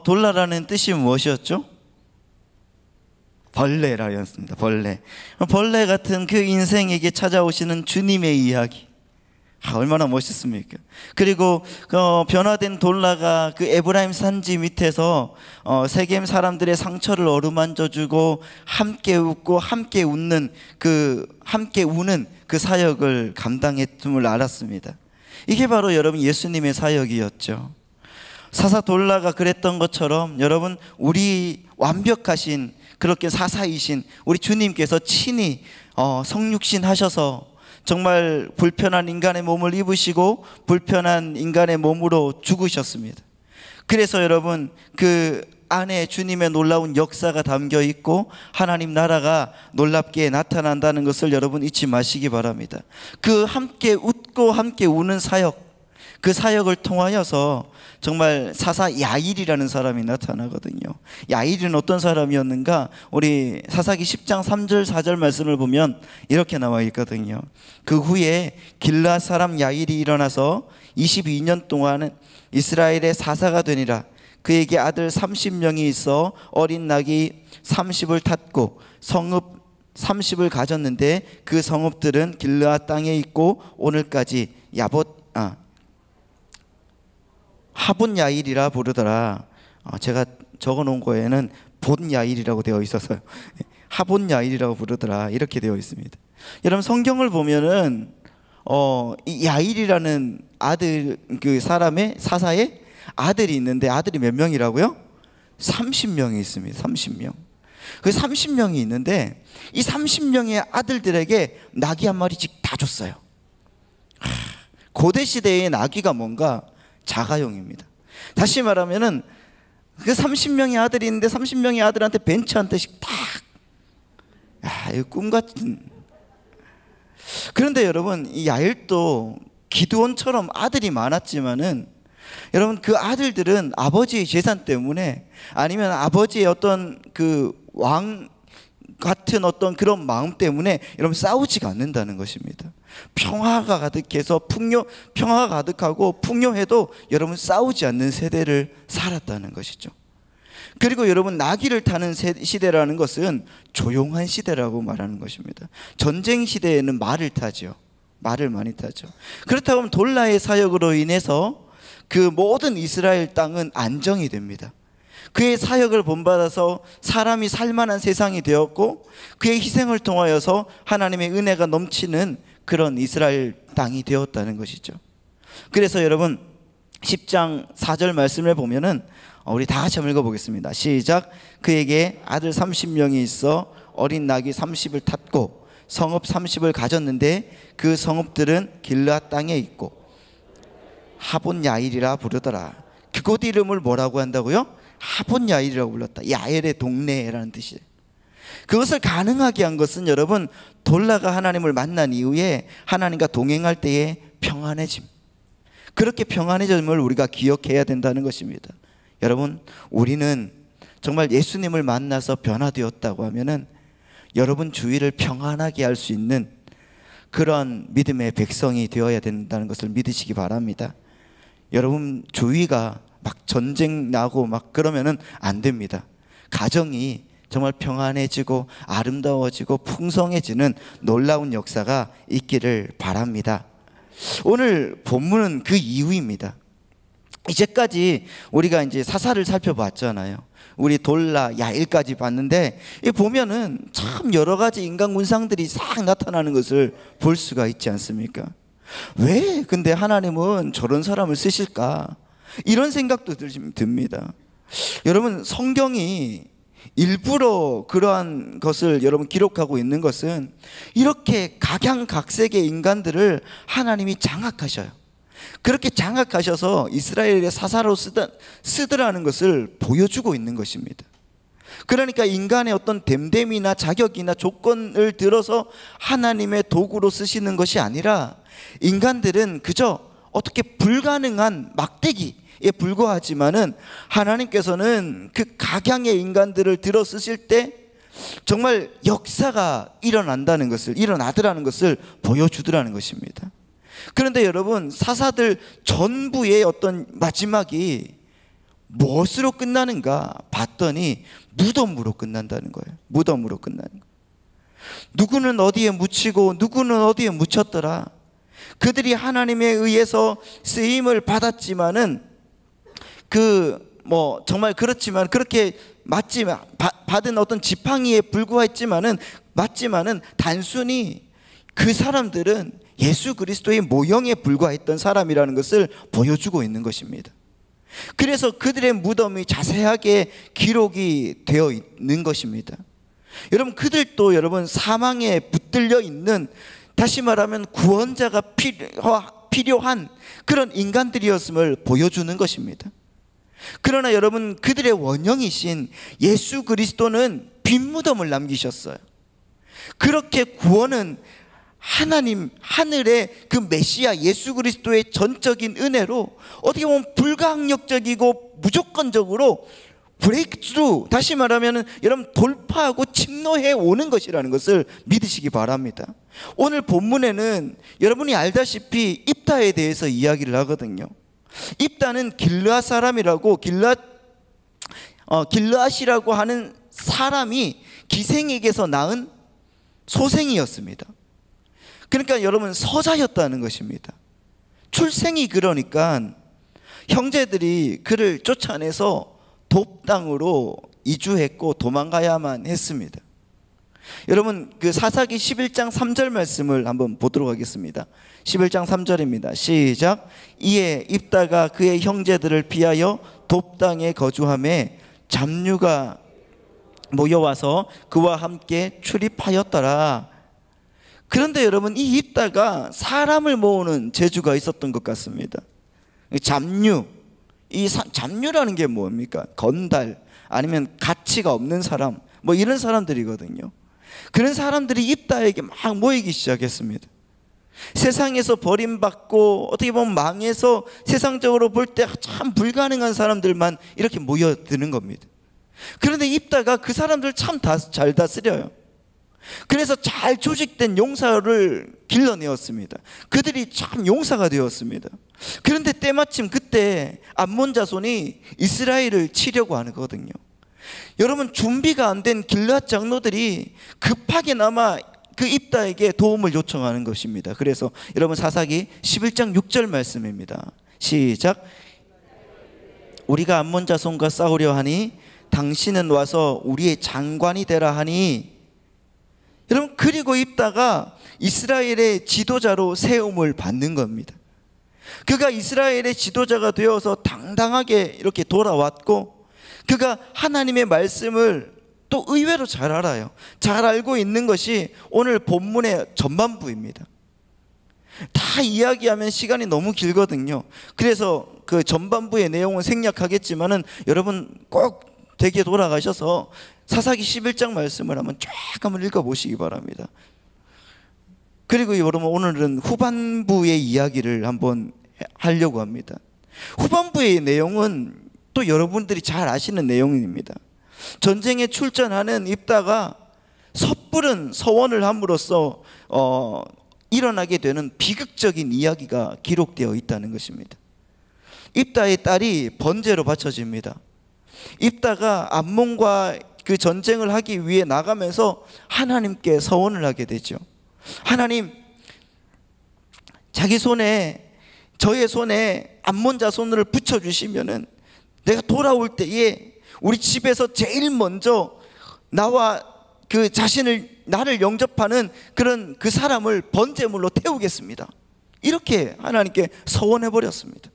돌라라는 뜻이 무엇이었죠? 벌레라였습니다. 벌레 같은 그 인생에게 찾아오시는 주님의 이야기, 얼마나 멋있습니까? 그리고 변화된 돌라가 그 에브라임 산지 밑에서 세겜 사람들의 상처를 어루만져주고 함께 웃고 함께 우는 그 사역을 감당했음을 알았습니다. 이게 바로 여러분 예수님의 사역이었죠. 사사 돌라가 그랬던 것처럼 여러분 우리 완벽하신 그렇게 사사이신 우리 주님께서 친히 성육신 하셔서 정말 불편한 인간의 몸을 입으시고 불편한 인간의 몸으로 죽으셨습니다. 그래서 여러분 그 안에 주님의 놀라운 역사가 담겨 있고 하나님 나라가 놀랍게 나타난다는 것을 여러분 잊지 마시기 바랍니다. 그 함께 웃고 함께 우는 사역, 그 사역을 통하여서 정말 사사 야일이라는 사람이 나타나거든요. 야일은 어떤 사람이었는가? 우리 사사기 10장 3절 4절 말씀을 보면 이렇게 나와 있거든요. 그 후에 길르앗 사람 야일이 일어나서 22년 동안 이스라엘의 사사가 되니라. 그에게 아들 30명이 있어 어린 낙이 30을 탔고 성읍 30을 가졌는데 그 성읍들은 길르앗 땅에 있고 오늘까지 하본 야일이라 부르더라. 제가 적어놓은 거에는 본 야일이라고 되어 있어서요. 하본 야일이라고 부르더라 이렇게 되어 있습니다. 여러분 성경을 보면은 이 야일이라는 아들, 그 사람의 사사의 아들이 있는데 아들이 몇 명이라고요? 30명이 있습니다. 30명. 그 30명이 있는데 이 30명의 아들들에게 나귀 한 마리씩 다 줬어요. 고대 시대의 나귀가 뭔가 자가용입니다. 다시 말하면은 그 30명의 아들이 있는데 30명의 아들한테 벤츠 한 대씩 딱. 이거 꿈 같은. 그런데 여러분 이 야일도 기드온처럼 아들이 많았지만은 여러분 그 아들들은 아버지의 재산 때문에 아니면 아버지의 어떤 그 왕 같은 어떤 그런 마음 때문에 여러분 싸우지가 않는다는 것입니다. 평화가 가득해서 평화가 가득하고 풍요해도 여러분 싸우지 않는 세대를 살았다는 것이죠. 그리고 여러분 나귀를 타는 시대라는 것은 조용한 시대라고 말하는 것입니다. 전쟁 시대에는 말을 타죠. 말을 많이 타죠. 그렇다고 하면 돌라의 사역으로 인해서 그 모든 이스라엘 땅은 안정이 됩니다. 그의 사역을 본받아서 사람이 살만한 세상이 되었고 그의 희생을 통하여서 하나님의 은혜가 넘치는 그런 이스라엘 땅이 되었다는 것이죠. 그래서 여러분 10장 4절 말씀을 보면은 우리 다 같이 한번 읽어보겠습니다. 시작. 그에게 아들 30명이 있어 어린 나귀 30을 탔고 성읍 30을 가졌는데 그 성읍들은 길르앗 땅에 있고 하본 야일이라 부르더라. 그곳 이름을 뭐라고 한다고요? 하본 야일이라고 불렀다. 야엘의 동네라는 뜻이에요. 그것을 가능하게 한 것은 여러분 돌라가 하나님을 만난 이후에 하나님과 동행할 때에 평안해짐. 그렇게 평안해짐을 우리가 기억해야 된다는 것입니다. 여러분 우리는 정말 예수님을 만나서 변화되었다고 하면은 여러분 주위를 평안하게 할 수 있는 그런 믿음의 백성이 되어야 된다는 것을 믿으시기 바랍니다. 여러분 주위가 막 전쟁 나고 막 그러면은 안 됩니다. 가정이 정말 평안해지고 아름다워지고 풍성해지는 놀라운 역사가 있기를 바랍니다. 오늘 본문은 그 이유입니다. 이제까지 우리가 이제 사사를 살펴봤잖아요. 우리 돌라, 야일까지 봤는데 이 보면은 참 여러 가지 인간 군상들이 싹 나타나는 것을 볼 수가 있지 않습니까? 왜 근데 하나님은 저런 사람을 쓰실까? 이런 생각도 듭니다. 여러분 성경이 일부러 그러한 것을 여러분 기록하고 있는 것은 이렇게 각양각색의 인간들을 하나님이 장악하셔요. 그렇게 장악하셔서 이스라엘의 사사로 쓰더라는 것을 보여주고 있는 것입니다. 그러니까 인간의 어떤 됨됨이나 자격이나 조건을 들어서 하나님의 도구로 쓰시는 것이 아니라 인간들은 그저 어떻게 불가능한 막대기에 불과하지만은 하나님께서는 그 각양의 인간들을 들어 쓰실 때 정말 역사가 일어나더라는 것을 보여주더라는 것입니다. 그런데 여러분 사사들 전부의 어떤 마지막이 무엇으로 끝나는가 봤더니 무덤으로 끝난다는 거예요. 무덤으로 끝나는 거예요. 누구는 어디에 묻히고 누구는 어디에 묻혔더라. 그들이 하나님에 의해서 쓰임을 받았지만은 정말 그렇지만 그렇게 받은 어떤 지팡이에 불과했지만은 맞지만은 단순히 그 사람들은 예수 그리스도의 모형에 불과했던 사람이라는 것을 보여주고 있는 것입니다. 그래서 그들의 무덤이 자세하게 기록이 되어 있는 것입니다. 여러분 그들도 여러분 사망에 붙들려 있는, 다시 말하면 구원자가 필요한 그런 인간들이었음을 보여주는 것입니다. 그러나 여러분 그들의 원형이신 예수 그리스도는 빈 무덤을 남기셨어요. 그렇게 구원은 하나님 하늘의 그 메시아 예수 그리스도의 전적인 은혜로 어떻게 보면 불가항력적이고 무조건적으로 브레이크스루, 다시 말하면 여러분 돌파하고 침노해 오는 것이라는 것을 믿으시기 바랍니다. 오늘 본문에는 여러분이 알다시피 입다에 대해서 이야기를 하거든요. 입다는 길르앗 사람이라고, 길르앗이라고 하는 사람이 기생에게서 낳은 소생이었습니다. 그러니까 여러분 서자였다는 것입니다. 출생이 그러니까 형제들이 그를 쫓아내서 돕당으로 이주했고 도망가야만 했습니다. 여러분, 그 사사기 11장 3절 말씀을 한번 보도록 하겠습니다. 11장 3절입니다. 시작. 이에 입다가 그의 형제들을 피하여 돕당에 거주하매 잡류가 모여와서 그와 함께 출입하였더라. 그런데 여러분, 이 입다가 사람을 모으는 재주가 있었던 것 같습니다. 잡류, 잡류라는 게 뭡니까? 건달, 아니면 가치가 없는 사람, 뭐 이런 사람들이거든요. 그런 사람들이 입다에게 막 모이기 시작했습니다. 세상에서 버림받고 어떻게 보면 망해서 세상적으로 볼 때 참 불가능한 사람들만 이렇게 모여드는 겁니다. 그런데 입다가 그 사람들 참 잘 다스려요. 그래서 잘 조직된 용사를 길러내었습니다. 그들이 참 용사가 되었습니다. 그런데 때마침 그때 암몬 자손이 이스라엘을 치려고 하거든요. 여러분, 준비가 안 된 길앗 장로들이 급하게나마 그 입다에게 도움을 요청하는 것입니다. 그래서 여러분, 사사기 11장 6절 말씀입니다. 시작. 우리가 암몬 자손과 싸우려 하니 당신은 와서 우리의 장관이 되라 하니. 여러분, 그리고 입다가 이스라엘의 지도자로 세움을 받는 겁니다. 그가 이스라엘의 지도자가 되어서 당당하게 이렇게 돌아왔고, 그가 하나님의 말씀을 또 의외로 잘 알아요. 잘 알고 있는 것이 오늘 본문의 전반부입니다. 다 이야기하면 시간이 너무 길거든요. 그래서 그 전반부의 내용은 생략하겠지만은 여러분 꼭 댁에 돌아가셔서 사사기 11장 말씀을 한번 읽어보시기 바랍니다. 그리고 여러분, 오늘은 후반부의 이야기를 한번 하려고 합니다. 후반부의 내용은 또 여러분들이 잘 아시는 내용입니다. 전쟁에 출전하는 입다가 섣부른 서원을 함으로써 일어나게 되는 비극적인 이야기가 기록되어 있다는 것입니다. 입다의 딸이 번제로 바쳐집니다. 입다가 암몬과 그 전쟁을 하기 위해 나가면서 하나님께 서원을 하게 되죠. 하나님, 저의 손에 암몬 자손을 붙여주시면은 내가 돌아올 때에 우리 집에서 제일 먼저 나와 나를 영접하는 그런 그 사람을 번제물로 태우겠습니다. 이렇게 하나님께 서원해 버렸습니다.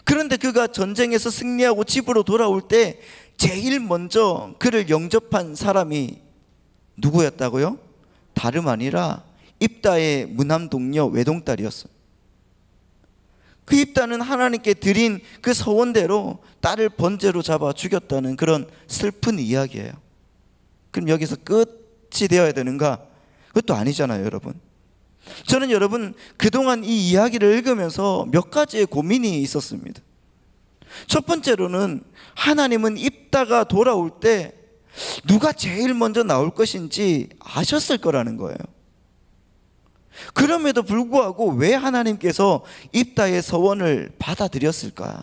그런데 그가 전쟁에서 승리하고 집으로 돌아올 때 제일 먼저 그를 영접한 사람이 누구였다고요? 다름 아니라 입다의 무남 동료 외동딸이었어요. 그 입다는 하나님께 드린 그 서원대로 딸을 번제로 잡아 죽였다는 그런 슬픈 이야기예요. 그럼 여기서 끝이 되어야 되는가? 그것도 아니잖아요, 여러분. 저는 여러분, 그동안 이 이야기를 읽으면서 몇 가지의 고민이 있었습니다. 첫 번째로는 하나님은 입다가 돌아올 때 누가 제일 먼저 나올 것인지 아셨을 거라는 거예요. 그럼에도 불구하고 왜 하나님께서 입다의 서원을 받아들였을까?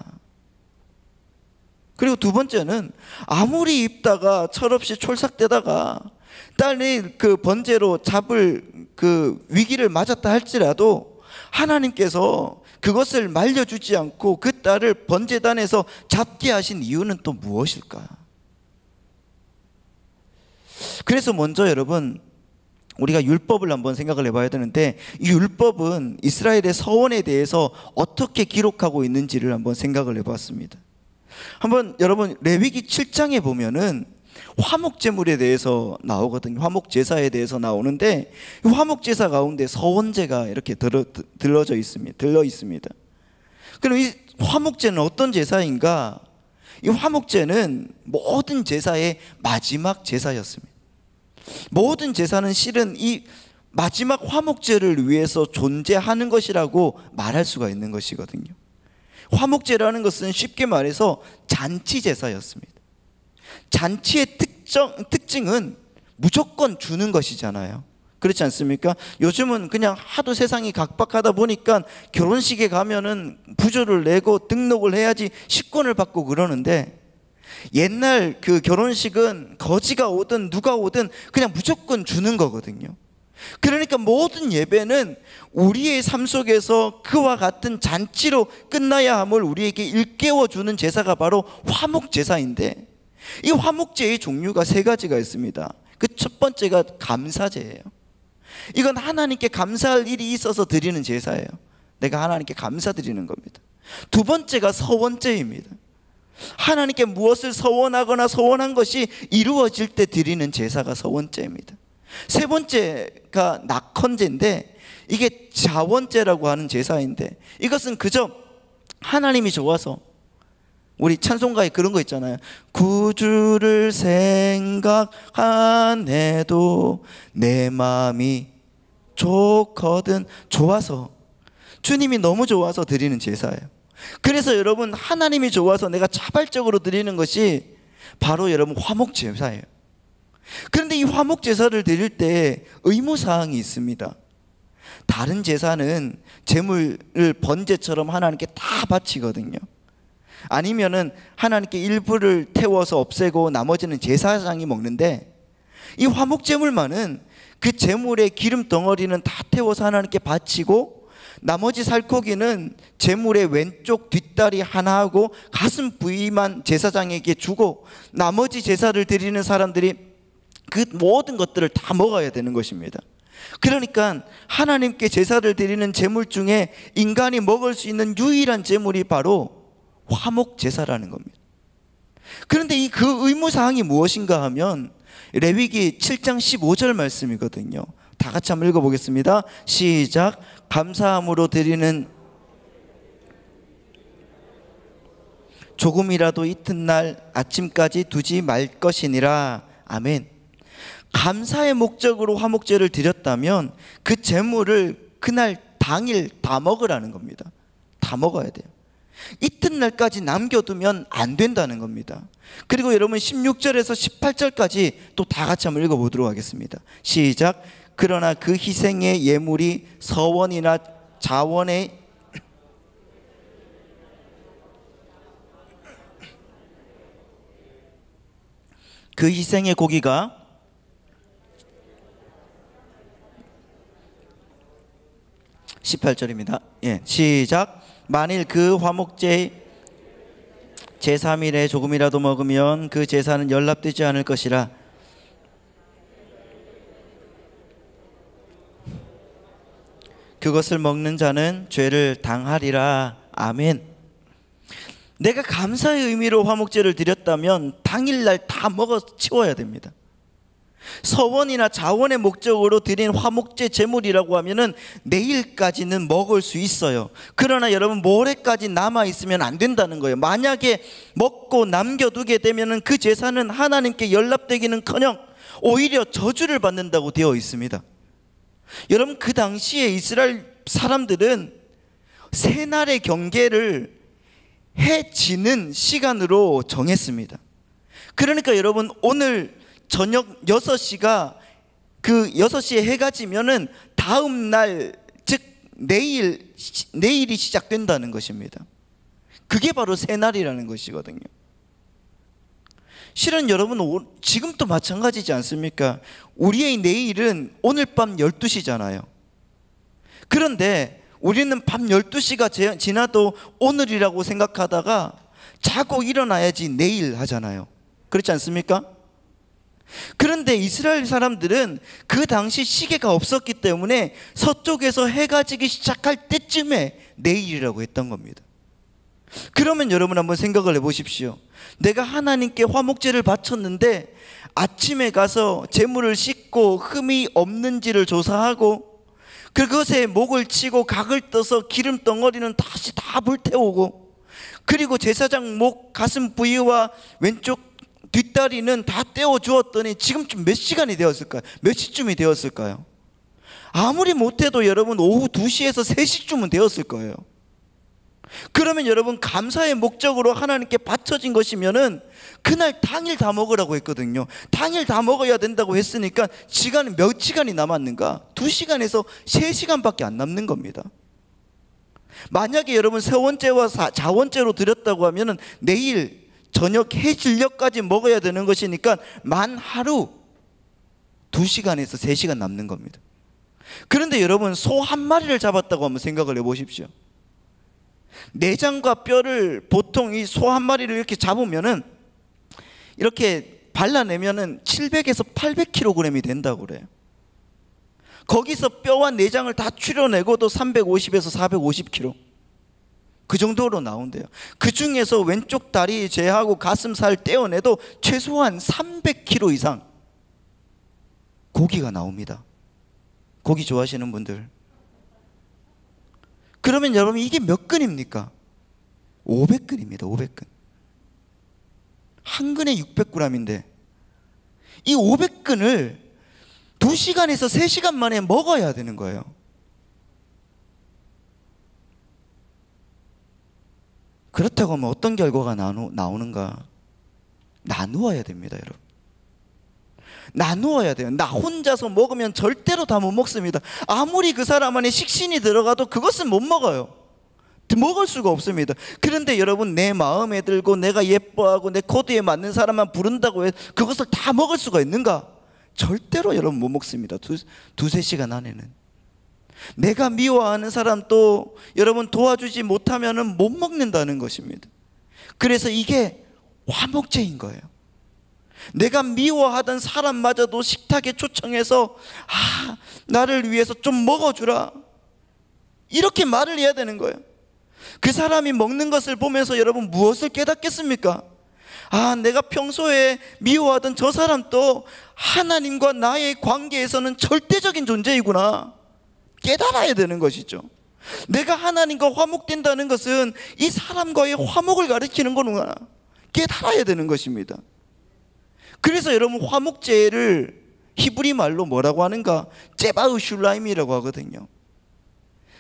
그리고 두 번째는 아무리 입다가 철없이 촐싹대다가 딸이 그 번제로 잡을 그 위기를 맞았다 할지라도 하나님께서 그것을 말려주지 않고 그 딸을 번제단에서 잡게 하신 이유는 또 무엇일까? 그래서 먼저 여러분, 우리가 율법을 한번 생각을 해봐야 되는데, 이 율법은 이스라엘의 서원에 대해서 어떻게 기록하고 있는지를 한번 생각을 해봤습니다. 한번 여러분, 레위기 7장에 보면은 화목제물에 대해서 나오거든요. 화목제사에 대해서 나오는데, 이 화목제사 가운데 서원제가 이렇게 들러 있습니다. 그럼 이 화목제는 어떤 제사인가? 이 화목제는 모든 제사의 마지막 제사였습니다. 모든 제사는 실은 이 마지막 화목제를 위해서 존재하는 것이라고 말할 수가 있는 것이거든요. 화목제라는 것은 쉽게 말해서 잔치 제사였습니다. 잔치의 특징은 무조건 주는 것이잖아요. 그렇지 않습니까? 요즘은 그냥 하도 세상이 각박하다 보니까 결혼식에 가면은 부조를 내고 등록을 해야지 식권을 받고 그러는데, 옛날 그 결혼식은 거지가 오든 누가 오든 그냥 무조건 주는 거거든요. 그러니까 모든 예배는 우리의 삶 속에서 그와 같은 잔치로 끝나야 함을 우리에게 일깨워주는 제사가 바로 화목제사인데, 이 화목제의 종류가 세 가지가 있습니다. 그 첫 번째가 감사제예요. 이건 하나님께 감사할 일이 있어서 드리는 제사예요. 내가 하나님께 감사드리는 겁니다. 두 번째가 서원제입니다. 하나님께 무엇을 서원하거나 서원한 것이 이루어질 때 드리는 제사가 서원제입니다. 세 번째가 낙헌제인데, 이게 자원제라고 하는 제사인데, 이것은 그저 하나님이 좋아서, 우리 찬송가에 그런 거 있잖아요. 구주를 생각하네도 내 마음이 좋거든. 좋아서, 주님이 너무 좋아서 드리는 제사예요. 그래서 여러분, 하나님이 좋아서 내가 자발적으로 드리는 것이 바로 여러분 화목제사예요. 그런데 이 화목제사를 드릴 때 의무사항이 있습니다. 다른 제사는 제물을 번제처럼 하나님께 다 바치거든요. 아니면은 하나님께 일부를 태워서 없애고 나머지는 제사장이 먹는데, 이 화목제물만은 그 제물의 기름 덩어리는 다 태워서 하나님께 바치고, 나머지 살코기는 제물의 왼쪽 뒷다리 하나하고 가슴 부위만 제사장에게 주고, 나머지 제사를 드리는 사람들이 그 모든 것들을 다 먹어야 되는 것입니다. 그러니까 하나님께 제사를 드리는 제물 중에 인간이 먹을 수 있는 유일한 제물이 바로 화목제사라는 겁니다. 그런데 이 그 의무사항이 무엇인가 하면 레위기 7장 15절 말씀이거든요. 다 같이 한번 읽어보겠습니다. 시작. 감사함으로 드리는 조금이라도 이튿날 아침까지 두지 말 것이니라. 아멘. 감사의 목적으로 화목제를 드렸다면 그 제물을 그날 당일 다 먹으라는 겁니다. 다 먹어야 돼요. 이튿날까지 남겨두면 안 된다는 겁니다. 그리고 여러분 16절에서 18절까지 또 다 같이 한번 읽어보도록 하겠습니다. 시작. 그러나 그 희생의 예물이 서원이나 자원의 그 희생의 고기가 18절입니다. 예, 시작. 만일 그 화목제 제3일에 조금이라도 먹으면 그 제사는 연락되지 않을 것이라. 그것을 먹는 자는 죄를 당하리라. 아멘. 내가 감사의 의미로 화목제를 드렸다면 당일날 다 먹어 치워야 됩니다. 서원이나 자원의 목적으로 드린 화목제 제물이라고 하면은 내일까지는 먹을 수 있어요. 그러나 여러분, 모레까지 남아 있으면 안 된다는 거예요. 만약에 먹고 남겨두게 되면은 그 제사는 하나님께 연락되기는커녕 오히려 저주를 받는다고 되어 있습니다. 여러분, 그 당시에 이스라엘 사람들은 새날의 경계를 해 지는 시간으로 정했습니다. 그러니까 여러분, 오늘 저녁 6시가 그 6시에 해가 지면은 다음 날, 즉 내일이 시작된다는 것입니다. 그게 바로 새날이라는 것이거든요. 실은 여러분, 지금도 마찬가지지 않습니까? 우리의 내일은 오늘 밤 12시잖아요. 그런데 우리는 밤 12시가 지나도 오늘이라고 생각하다가 자고 일어나야지 내일 하잖아요. 그렇지 않습니까? 그런데 이스라엘 사람들은 그 당시 시계가 없었기 때문에 서쪽에서 해가 지기 시작할 때쯤에 내일이라고 했던 겁니다. 그러면 여러분 한번 생각을 해보십시오. 내가 하나님께 화목제를 바쳤는데 아침에 가서 제물을 씻고 흠이 없는지를 조사하고 그것에 목을 치고 각을 떠서 기름 덩어리는 다시 다 불태우고, 그리고 제사장 목 가슴 부위와 왼쪽 뒷다리는 다 떼어 주었더니 지금쯤 몇 시간이 되었을까요? 몇 시쯤이 되었을까요? 아무리 못해도 여러분 오후 2시에서 3시쯤은 되었을 거예요. 그러면 여러분, 감사의 목적으로 하나님께 바쳐진 것이면은 그날 당일 다 먹으라고 했거든요. 당일 다 먹어야 된다고 했으니까 시간은 몇 시간이 남았는가? 2시간에서 3시간밖에 안 남는 겁니다. 만약에 여러분 서원제와 자원제로 드렸다고 하면은 내일 저녁 해 질녘까지 먹어야 되는 것이니까 만 하루 2시간에서 3시간 남는 겁니다. 그런데 여러분, 소 한 마리를 잡았다고 한번 생각을 해보십시오. 내장과 뼈를 보통 이 소 한 마리를 이렇게 잡으면은 이렇게 발라내면은 700에서 800kg이 된다고 그래요. 거기서 뼈와 내장을 다 추려내고도 350에서 450kg 그 정도로 나온대요. 그 중에서 왼쪽 다리 제하고 가슴살 떼어내도 최소한 300kg 이상 고기가 나옵니다. 고기 좋아하시는 분들, 그러면 여러분 이게 몇 근입니까? 500근입니다. 500근. 한 근에 600g인데 이 500근을 2시간에서 3시간 만에 먹어야 되는 거예요. 그렇다고 하면 어떤 결과가 나오는가? 나누어야 됩니다, 여러분. 나누어야 돼요. 나 혼자서 먹으면 절대로 다 못 먹습니다. 아무리 그 사람 안에 식신이 들어가도 그것은 못 먹어요. 먹을 수가 없습니다. 그런데 여러분, 내 마음에 들고 내가 예뻐하고 내 코드에 맞는 사람만 부른다고 해서 그것을 다 먹을 수가 있는가? 절대로 여러분 못 먹습니다. 두세 시간 안에는. 내가 미워하는 사람도 여러분 도와주지 못하면 못 먹는다는 것입니다. 그래서 이게 화목제인 거예요. 내가 미워하던 사람마저도 식탁에 초청해서 나를 위해서 좀 먹어주라, 이렇게 말을 해야 되는 거예요. 그 사람이 먹는 것을 보면서 여러분 무엇을 깨닫겠습니까? 내가 평소에 미워하던 저 사람도 하나님과 나의 관계에서는 절대적인 존재이구나 깨달아야 되는 것이죠. 내가 하나님과 화목된다는 것은 이 사람과의 화목을 가리키는 거구나 깨달아야 되는 것입니다. 그래서 여러분, 화목제를 히브리 말로 뭐라고 하는가? 제바우슐라임이라고 하거든요.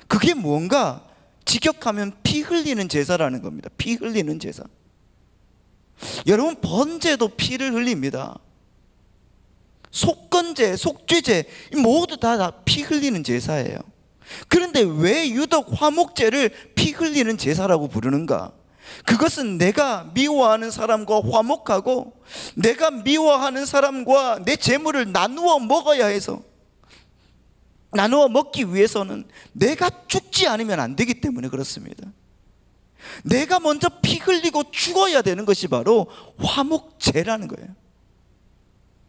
그게 뭔가 직역하면 피 흘리는 제사라는 겁니다. 피 흘리는 제사. 여러분, 번제도 피를 흘립니다. 속건제, 속죄제 모두 다 피 흘리는 제사예요. 그런데 왜 유독 화목제를 피 흘리는 제사라고 부르는가? 그것은 내가 미워하는 사람과 화목하고 내가 미워하는 사람과 내 재물을 나누어 먹어야 해서, 나누어 먹기 위해서는 내가 죽지 않으면 안 되기 때문에 그렇습니다. 내가 먼저 피 흘리고 죽어야 되는 것이 바로 화목제라는 거예요.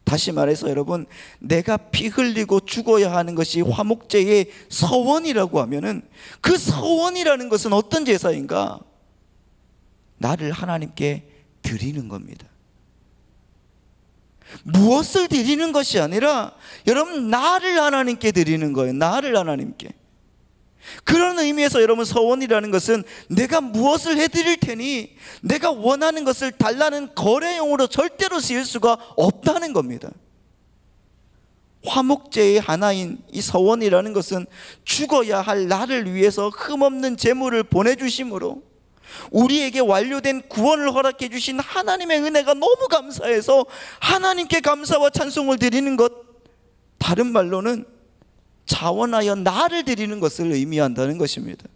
다시 말해서 여러분, 내가 피 흘리고 죽어야 하는 것이 화목제의 서원이라고 하면은, 그 서원이라는 것은 어떤 제사인가? 나를 하나님께 드리는 겁니다. 무엇을 드리는 것이 아니라 여러분, 나를 하나님께 드리는 거예요. 나를 하나님께. 그런 의미에서 여러분, 서원이라는 것은 내가 무엇을 해드릴 테니 내가 원하는 것을 달라는 거래용으로 절대로 쓰일 수가 없다는 겁니다. 화목제의 하나인 이 서원이라는 것은 죽어야 할 나를 위해서 흠없는 제물을 보내주심으로 우리에게 완료된 구원을 허락해 주신 하나님의 은혜가 너무 감사해서 하나님께 감사와 찬송을 드리는 것, 다른 말로는 자원하여 나를 드리는 것을 의미한다는 것입니다.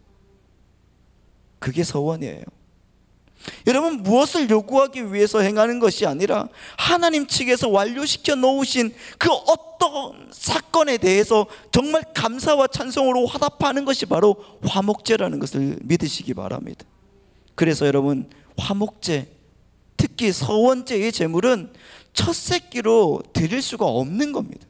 그게 서원이에요. 여러분, 무엇을 요구하기 위해서 행하는 것이 아니라 하나님 측에서 완료시켜 놓으신 그 어떤 사건에 대해서 정말 감사와 찬송으로 화답하는 것이 바로 화목제라는 것을 믿으시기 바랍니다. 그래서 여러분, 화목제, 특히 서원제의 제물은 첫 새끼로 드릴 수가 없는 겁니다.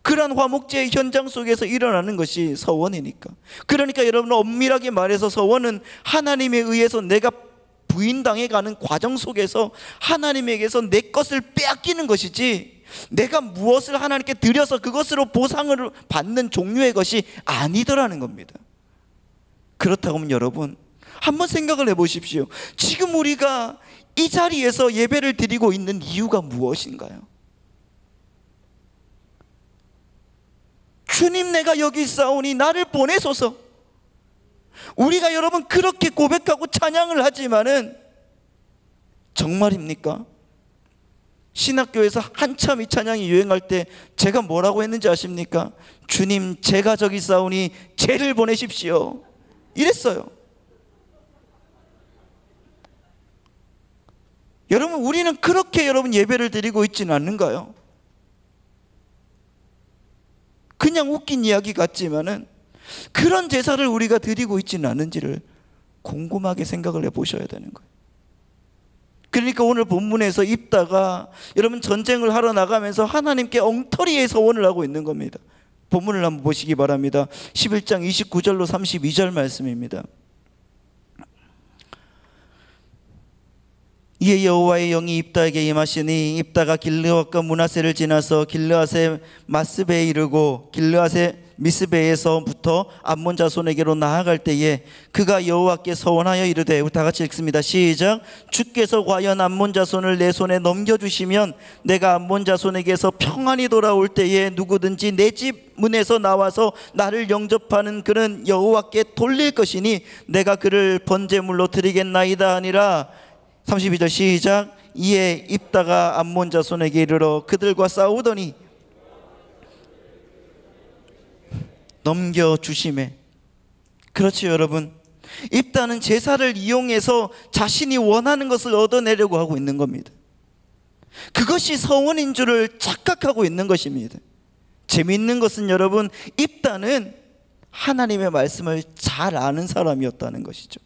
그러한 화목제의 현장 속에서 일어나는 것이 서원이니까. 그러니까 여러분, 엄밀하게 말해서 서원은 하나님에 의해서 내가 부인당해 가는 과정 속에서 하나님에게서 내 것을 빼앗기는 것이지, 내가 무엇을 하나님께 드려서 그것으로 보상을 받는 종류의 것이 아니더라는 겁니다. 그렇다고 하면 여러분, 한번 생각을 해보십시오. 지금 우리가 이 자리에서 예배를 드리고 있는 이유가 무엇인가요? 주님, 내가 여기 있사오니 나를 보내소서. 우리가 여러분 그렇게 고백하고 찬양을 하지만은 정말입니까? 신학교에서 한참 이 찬양이 유행할 때 제가 뭐라고 했는지 아십니까? 주님, 제가 저기 있사오니 쟤를 보내십시오, 이랬어요. 여러분, 우리는 그렇게 여러분 예배를 드리고 있지는 않는가요? 그냥 웃긴 이야기 같지만은 그런 제사를 우리가 드리고 있지는 않은지를 곰곰하게 생각을 해보셔야 되는 거예요. 그러니까 오늘 본문에서 입다가 여러분 전쟁을 하러 나가면서 하나님께 엉터리의 서원을 하고 있는 겁니다. 본문을 한번 보시기 바랍니다. 11장 29절로 32절 말씀입니다. 이에 여호와의 영이 입다에게 임하시니 입다가 길르앗과 므낫세를 지나서 길르앗의 마스베에 이르고 길르앗의 미스베에서부터 암몬 자손에게로 나아갈 때에 그가 여호와께 서원하여 이르되, 우리 다 같이 읽습니다. 시작. 주께서 과연 암몬 자손을 내 손에 넘겨주시면 내가 암몬 자손에게서 평안히 돌아올 때에 누구든지 내 집 문에서 나와서 나를 영접하는 그는 여호와께 돌릴 것이니 내가 그를 번제물로 드리겠나이다 하니라. 32절 시작. 이에 입다가 암몬 자손에게 이르러 그들과 싸우더니 넘겨주심에. 그렇죠 여러분, 입다는 제사를 이용해서 자신이 원하는 것을 얻어내려고 하고 있는 겁니다. 그것이 서원인 줄을 착각하고 있는 것입니다. 재미있는 것은 여러분, 입다는 하나님의 말씀을 잘 아는 사람이었다는 것이죠.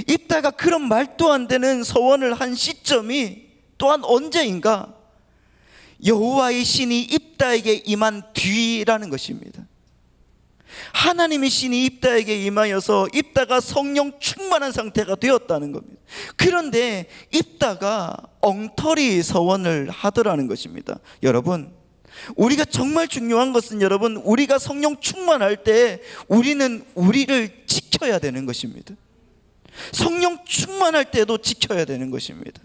입다가 그런 말도 안 되는 서원을 한 시점이 또한 언제인가? 여호와의 신이 입다에게 임한 뒤라는 것입니다. 하나님의 신이 입다에게 임하여서 입다가 성령 충만한 상태가 되었다는 겁니다. 그런데 입다가 엉터리 서원을 하더라는 것입니다. 여러분, 우리가 정말 중요한 것은 여러분, 우리가 성령 충만할 때 우리는 우리를 지켜야 되는 것입니다. 성령 충만할 때도 지켜야 되는 것입니다.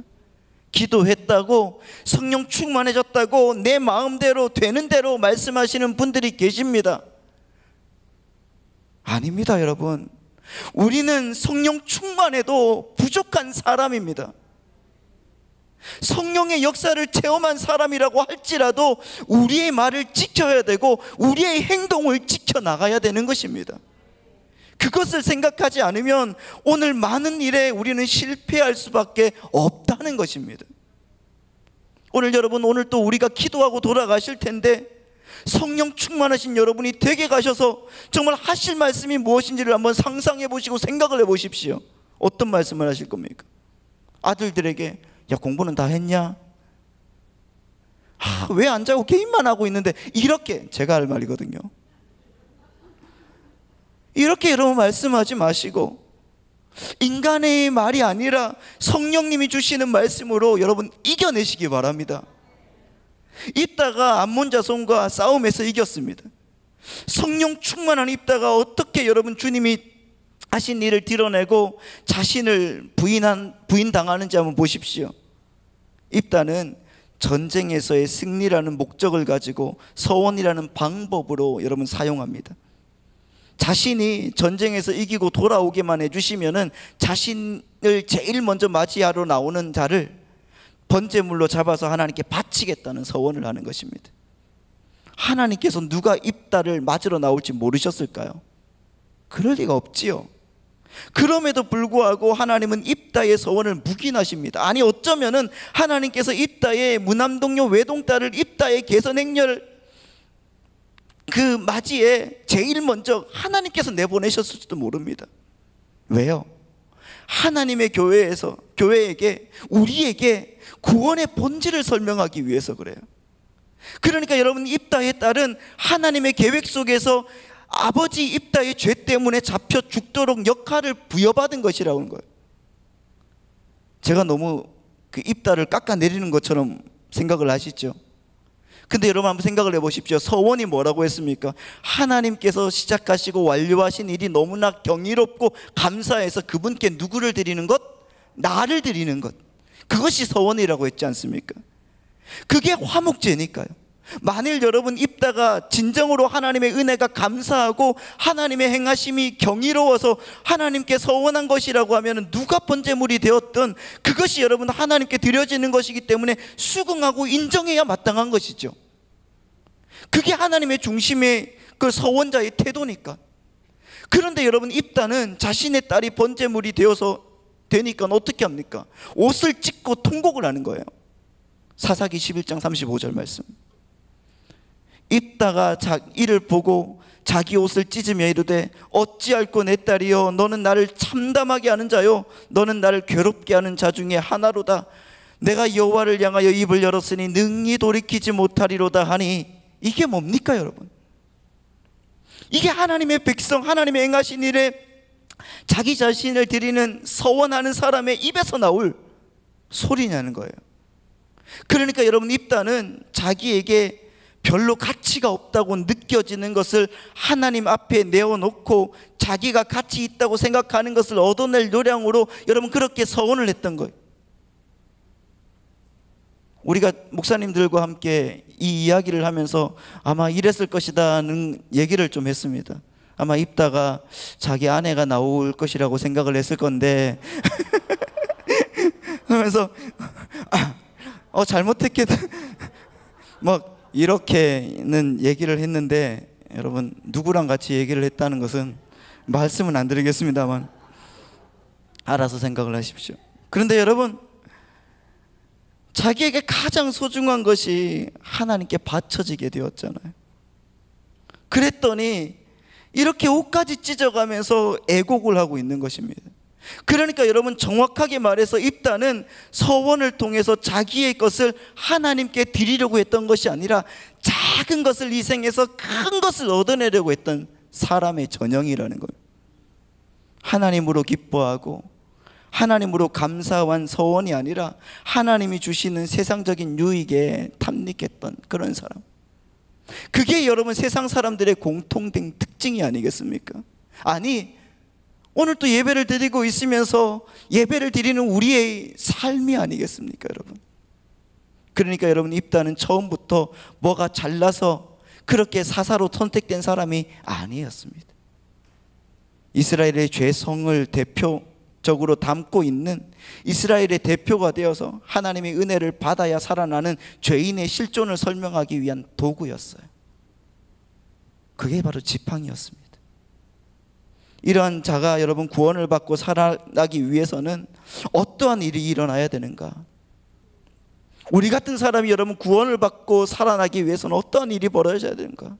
기도했다고 성령 충만해졌다고 내 마음대로 되는 대로 말씀하시는 분들이 계십니다. 아닙니다 여러분. 우리는 성령 충만해도 부족한 사람입니다. 성령의 역사를 체험한 사람이라고 할지라도 우리의 말을 지켜야 되고 우리의 행동을 지켜나가야 되는 것입니다. 그것을 생각하지 않으면 오늘 많은 일에 우리는 실패할 수밖에 없다는 것입니다. 오늘 여러분, 오늘 또 우리가 기도하고 돌아가실 텐데 성령 충만하신 여러분이 댁에 가셔서 정말 하실 말씀이 무엇인지를 한번 상상해 보시고 생각을 해 보십시오. 어떤 말씀을 하실 겁니까? 아들들에게 야, 공부는 다 했냐? 왜 안 자고 게임만 하고 있는데, 이렇게 제가 할 말이거든요. 이렇게 여러분 말씀하지 마시고 인간의 말이 아니라 성령님이 주시는 말씀으로 여러분 이겨내시기 바랍니다. 입다가 암몬 자손과 싸움에서 이겼습니다. 성령 충만한 입다가 어떻게 여러분 주님이 하신 일을 드러내고 자신을 부인당하는지 한번 보십시오. 입다는 전쟁에서의 승리라는 목적을 가지고 서원이라는 방법으로 여러분 사용합니다. 자신이 전쟁에서 이기고 돌아오게만 해주시면은 자신을 제일 먼저 맞이하러 나오는 자를 번제물로 잡아서 하나님께 바치겠다는 서원을 하는 것입니다. 하나님께서 누가 입다를 맞으러 나올지 모르셨을까요? 그럴 리가 없지요. 그럼에도 불구하고 하나님은 입다의 서원을 묵인하십니다. 아니 어쩌면은 하나님께서 입다의 무남동녀 외동딸을 입다의 개선행렬 그 맞이에 제일 먼저 하나님께서 내보내셨을지도 모릅니다. 왜요? 하나님의 교회에게 우리에게 구원의 본질을 설명하기 위해서 그래요. 그러니까 여러분, 입다의 딸은 하나님의 계획 속에서 아버지 입다의 죄 때문에 잡혀 죽도록 역할을 부여받은 것이라고 하는 거예요. 제가 너무 그 입다를 깎아내리는 것처럼 생각을 하시죠? 근데 여러분 한번 생각을 해보십시오. 서원이 뭐라고 했습니까? 하나님께서 시작하시고 완료하신 일이 너무나 경이롭고 감사해서 그분께 누구를 드리는 것? 나를 드리는 것. 그것이 서원이라고 했지 않습니까? 그게 화목제니까요. 만일 여러분 입다가 진정으로 하나님의 은혜가 감사하고 하나님의 행하심이 경이로워서 하나님께 서원한 것이라고 하면 누가 번제물이 되었든 그것이 여러분 하나님께 드려지는 것이기 때문에 수긍하고 인정해야 마땅한 것이죠. 그게 하나님의 중심의 그 서원자의 태도니까. 그런데 여러분, 입다는 자신의 딸이 번제물이 되니까 어떻게 합니까? 옷을 찢고 통곡을 하는 거예요. 사사기 11장 35절 말씀. 입다가 이를 보고 자기 옷을 찢으며 이르되 어찌할꼬 내 딸이여 너는 나를 참담하게 하는 자요 너는 나를 괴롭게 하는 자 중에 하나로다. 내가 여호와를 향하여 입을 열었으니 능히 돌이키지 못하리로다 하니. 이게 뭡니까 여러분? 이게 하나님의 백성, 하나님의 행하신 일에 자기 자신을 드리는 서원하는 사람의 입에서 나올 소리냐는 거예요. 그러니까 여러분, 입다는 자기에게 별로 가치가 없다고 느껴지는 것을 하나님 앞에 내어놓고 자기가 가치 있다고 생각하는 것을 얻어낼 요량으로 여러분 그렇게 서원을 했던 거예요. 우리가 목사님들과 함께 이 이야기를 하면서 아마 이랬을 것이다는 얘기를 좀 했습니다. 아마 입다가 자기 아내가 나올 것이라고 생각을 했을 건데 하면서 잘못했겠다 뭐 이렇게는 얘기를 했는데, 여러분 누구랑 같이 얘기를 했다는 것은 말씀은 안 드리겠습니다만 알아서 생각을 하십시오. 그런데 여러분, 자기에게 가장 소중한 것이 하나님께 바쳐지게 되었잖아요. 그랬더니 이렇게 옷까지 찢어가면서 애곡을 하고 있는 것입니다. 그러니까 여러분, 정확하게 말해서 입다는 서원을 통해서 자기의 것을 하나님께 드리려고 했던 것이 아니라 작은 것을 희생해서 큰 것을 얻어내려고 했던 사람의 전형이라는 거예요. 하나님으로 기뻐하고 하나님으로 감사한 서원이 아니라 하나님이 주시는 세상적인 유익에 탐닉했던 그런 사람. 그게 여러분 세상 사람들의 공통된 특징이 아니겠습니까? 아니, 오늘 또 예배를 드리고 있으면서 예배를 드리는 우리의 삶이 아니겠습니까 여러분? 그러니까 여러분, 입다는 처음부터 뭐가 잘나서 그렇게 사사로 선택된 사람이 아니었습니다. 이스라엘의 죄성을 대표적으로 담고 있는 이스라엘의 대표가 되어서 하나님의 은혜를 받아야 살아나는 죄인의 실존을 설명하기 위한 도구였어요. 그게 바로 지팡이였습니다. 이러한 자가 여러분 구원을 받고 살아나기 위해서는 어떠한 일이 일어나야 되는가? 우리 같은 사람이 여러분 구원을 받고 살아나기 위해서는 어떠한 일이 벌어져야 되는가?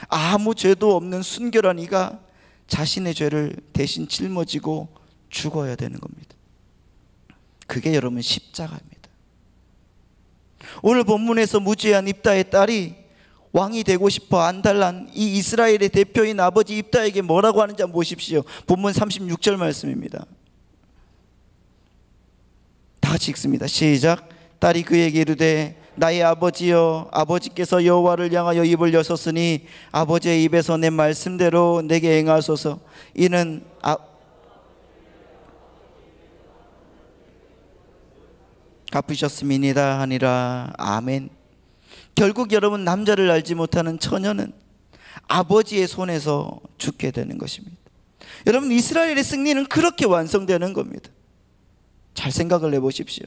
아무 죄도 없는 순결한 이가 자신의 죄를 대신 짊어지고 죽어야 되는 겁니다. 그게 여러분 십자가입니다. 오늘 본문에서 무죄한 입다의 딸이 왕이 되고 싶어 안달난 이 이스라엘의 대표인 아버지 입다에게 뭐라고 하는지 한번 보십시오. 본문 36절 말씀입니다. 다 같이 읽습니다. 시작. 딸이 그에게 이르되 나의 아버지여, 아버지께서 여호와를 향하여 입을 여셨으니 아버지의 입에서 내 말씀대로 내게 행하소서. 이는 갚으셨음이니이다 하니라. 아멘. 결국 여러분, 남자를 알지 못하는 처녀는 아버지의 손에서 죽게 되는 것입니다. 여러분, 이스라엘의 승리는 그렇게 완성되는 겁니다. 잘 생각을 해보십시오.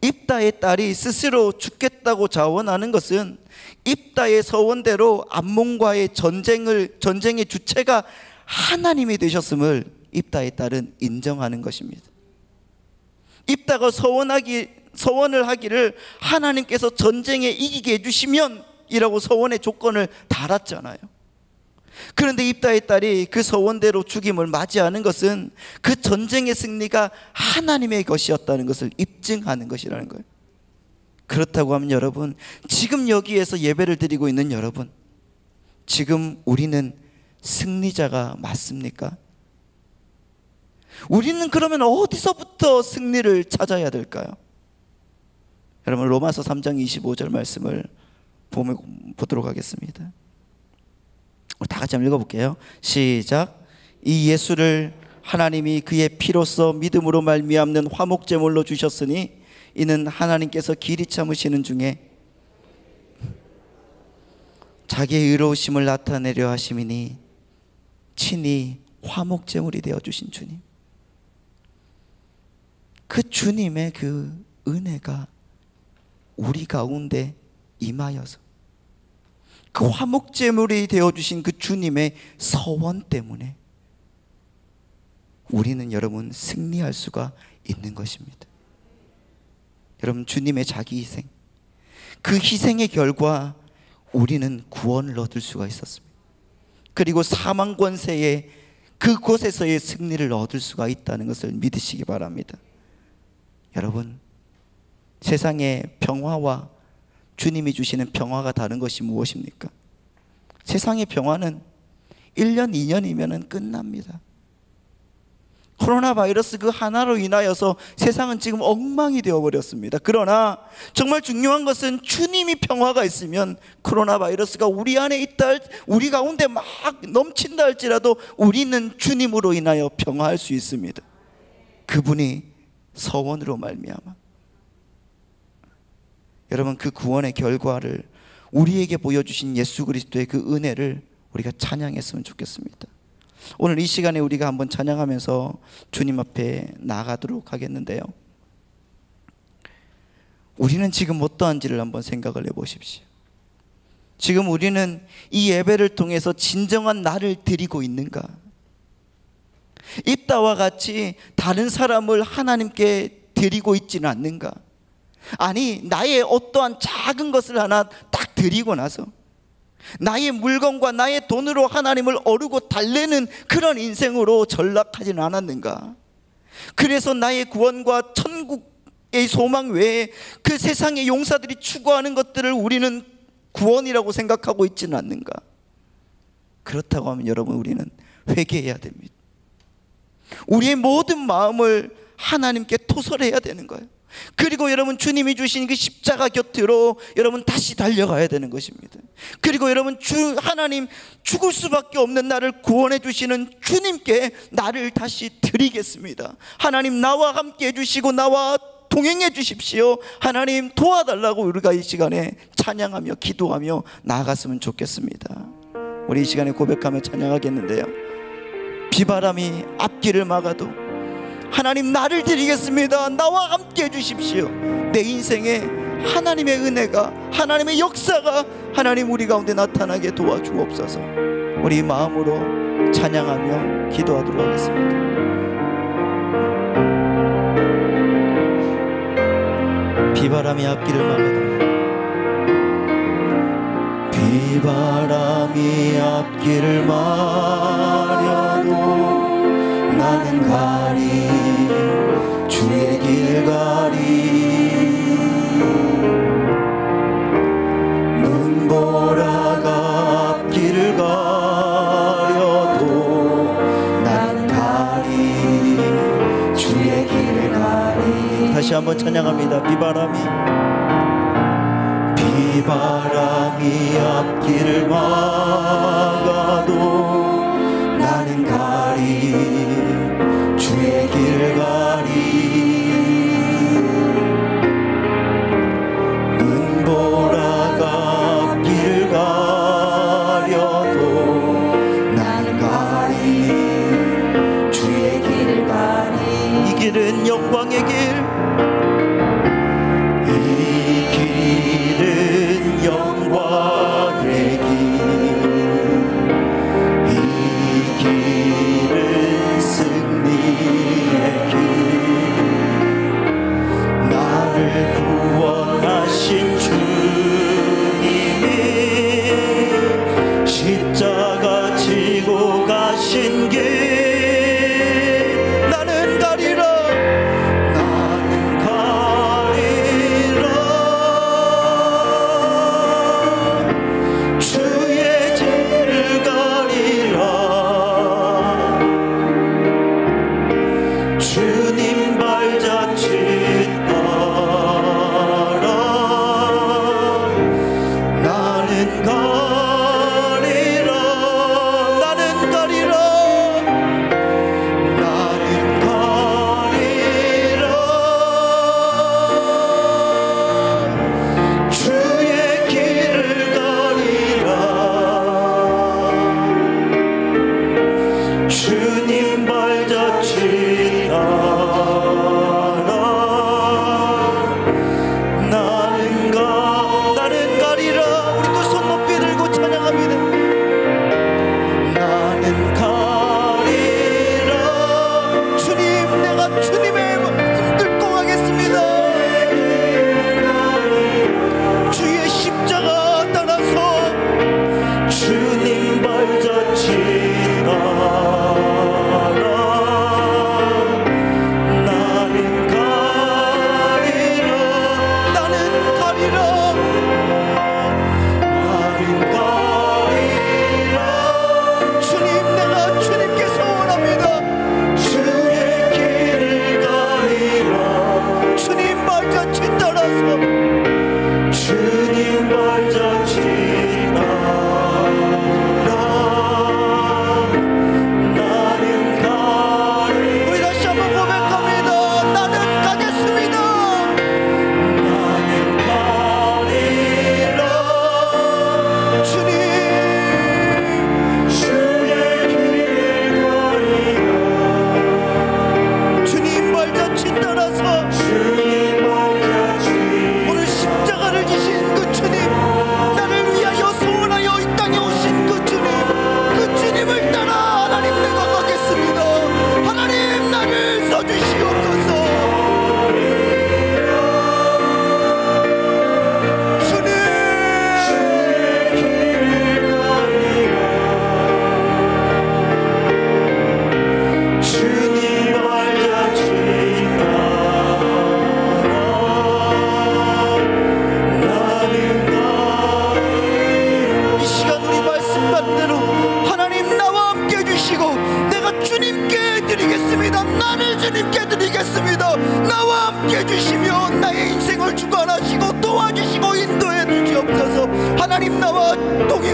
입다의 딸이 스스로 죽겠다고 자원하는 것은 입다의 서원대로 암몬과의 전쟁의 주체가 하나님이 되셨음을 입다의 딸은 인정하는 것입니다. 입다가 서원을 하기를 하나님께서 전쟁에 이기게 해주시면 이라고 서원의 조건을 달았잖아요. 그런데 입다의 딸이 그 서원대로 죽임을 맞이하는 것은 그 전쟁의 승리가 하나님의 것이었다는 것을 입증하는 것이라는 거예요. 그렇다고 하면 여러분, 지금 여기에서 예배를 드리고 있는 여러분, 지금 우리는 승리자가 맞습니까? 우리는 그러면 어디서부터 승리를 찾아야 될까요? 여러분, 로마서 3장 25절 말씀을 보도록 하겠습니다. 우리 다 같이 한번 읽어볼게요. 시작. 이 예수를 하나님이 그의 피로써 믿음으로 말미암는 화목제물로 주셨으니 이는 하나님께서 길이 참으시는 중에 자기의 의로우심을 나타내려 하심이니 친히 화목제물이 되어주신 주님. 그 주님의 그 은혜가 우리 가운데 임하여서 그 화목제물이 되어주신 그 주님의 서원 때문에 우리는 여러분 승리할 수가 있는 것입니다. 여러분, 주님의 자기 희생, 그 희생의 결과 우리는 구원을 얻을 수가 있었습니다. 그리고 사망 권세의 그곳에서의 승리를 얻을 수가 있다는 것을 믿으시기 바랍니다. 여러분, 세상의 평화와 주님이 주시는 평화가 다른 것이 무엇입니까? 세상의 평화는 1년, 2년이면 끝납니다. 코로나 바이러스 그 하나로 인하여서 세상은 지금 엉망이 되어버렸습니다. 그러나 정말 중요한 것은 주님이 평화가 있으면 코로나 바이러스가 우리 안에 있다, 우리 가운데 막 넘친다 할지라도 우리는 주님으로 인하여 평화할 수 있습니다. 그분이 서원으로 말미암아. 여러분, 그 구원의 결과를 우리에게 보여주신 예수 그리스도의 그 은혜를 우리가 찬양했으면 좋겠습니다. 오늘 이 시간에 우리가 한번 찬양하면서 주님 앞에 나아가도록 하겠는데요, 우리는 지금 어떠한지를 한번 생각을 해보십시오. 지금 우리는 이 예배를 통해서 진정한 나를 드리고 있는가? 입다와 같이 다른 사람을 하나님께 드리고 있지는 않는가? 아니, 나의 어떠한 작은 것을 하나 딱 드리고 나서 나의 물건과 나의 돈으로 하나님을 어르고 달래는 그런 인생으로 전락하지는 않았는가? 그래서 나의 구원과 천국의 소망 외에 그 세상의 용사들이 추구하는 것들을 우리는 구원이라고 생각하고 있지는 않는가? 그렇다고 하면 여러분, 우리는 회개해야 됩니다. 우리의 모든 마음을 하나님께 토설해야 되는 거예요. 그리고 여러분, 주님이 주신 그 십자가 곁으로 여러분 다시 달려가야 되는 것입니다. 그리고 여러분, 하나님 죽을 수밖에 없는 나를 구원해 주시는 주님께 나를 다시 드리겠습니다. 하나님, 나와 함께 해주시고 나와 동행해 주십시오. 하나님 도와달라고 우리가 이 시간에 찬양하며 기도하며 나아갔으면 좋겠습니다. 우리 이 시간에 고백하며 찬양하겠는데요, 비바람이 앞길을 막아도 하나님 나를 드리겠습니다. 나와 함께 해주십시오. 내 인생에 하나님의 은혜가, 하나님의 역사가 하나님 우리 가운데 나타나게 도와주옵소서. 우리 마음으로 찬양하며 기도하도록 하겠습니다. 비바람이 앞길을 막아도, 비바람이 앞길을 막아도 나는 가리, 주의 길 가리. 눈보라가 앞길을 가려도 나는 가리, 주의 길 가리. 다시 한번 찬양합니다. 비바람이 앞길을 막아도 나는 가리, 주의 길 가리. 눈보라가 앞길 가려도 나는 가리, 주의 길 가리. 이 길은 영광의 길, 이 길은 영광의 길, 이 길은 승리의 길.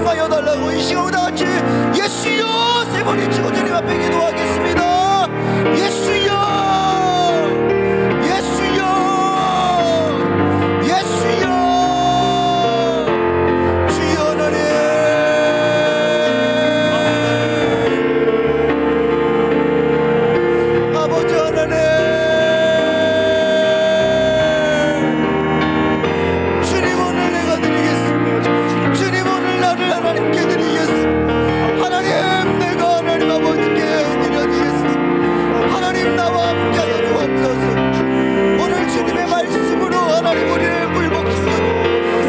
임하여 달라고 이 시간 다 같이 예수여 세 번 외치고 주님 앞에 기도하겠습니다. 예수여 예수여 예수여 주여 하나님 아버지 하나님 주님 오늘 내가 드리겠습니다. 주님 오늘 나를 하나님께 드리겠습니다. 하나님 내가 하나님 아버지께 드려드리겠습니다. 하나님 나와 함께하여 주옵소서. 오늘 주님의 말씀으로 하나님 우리를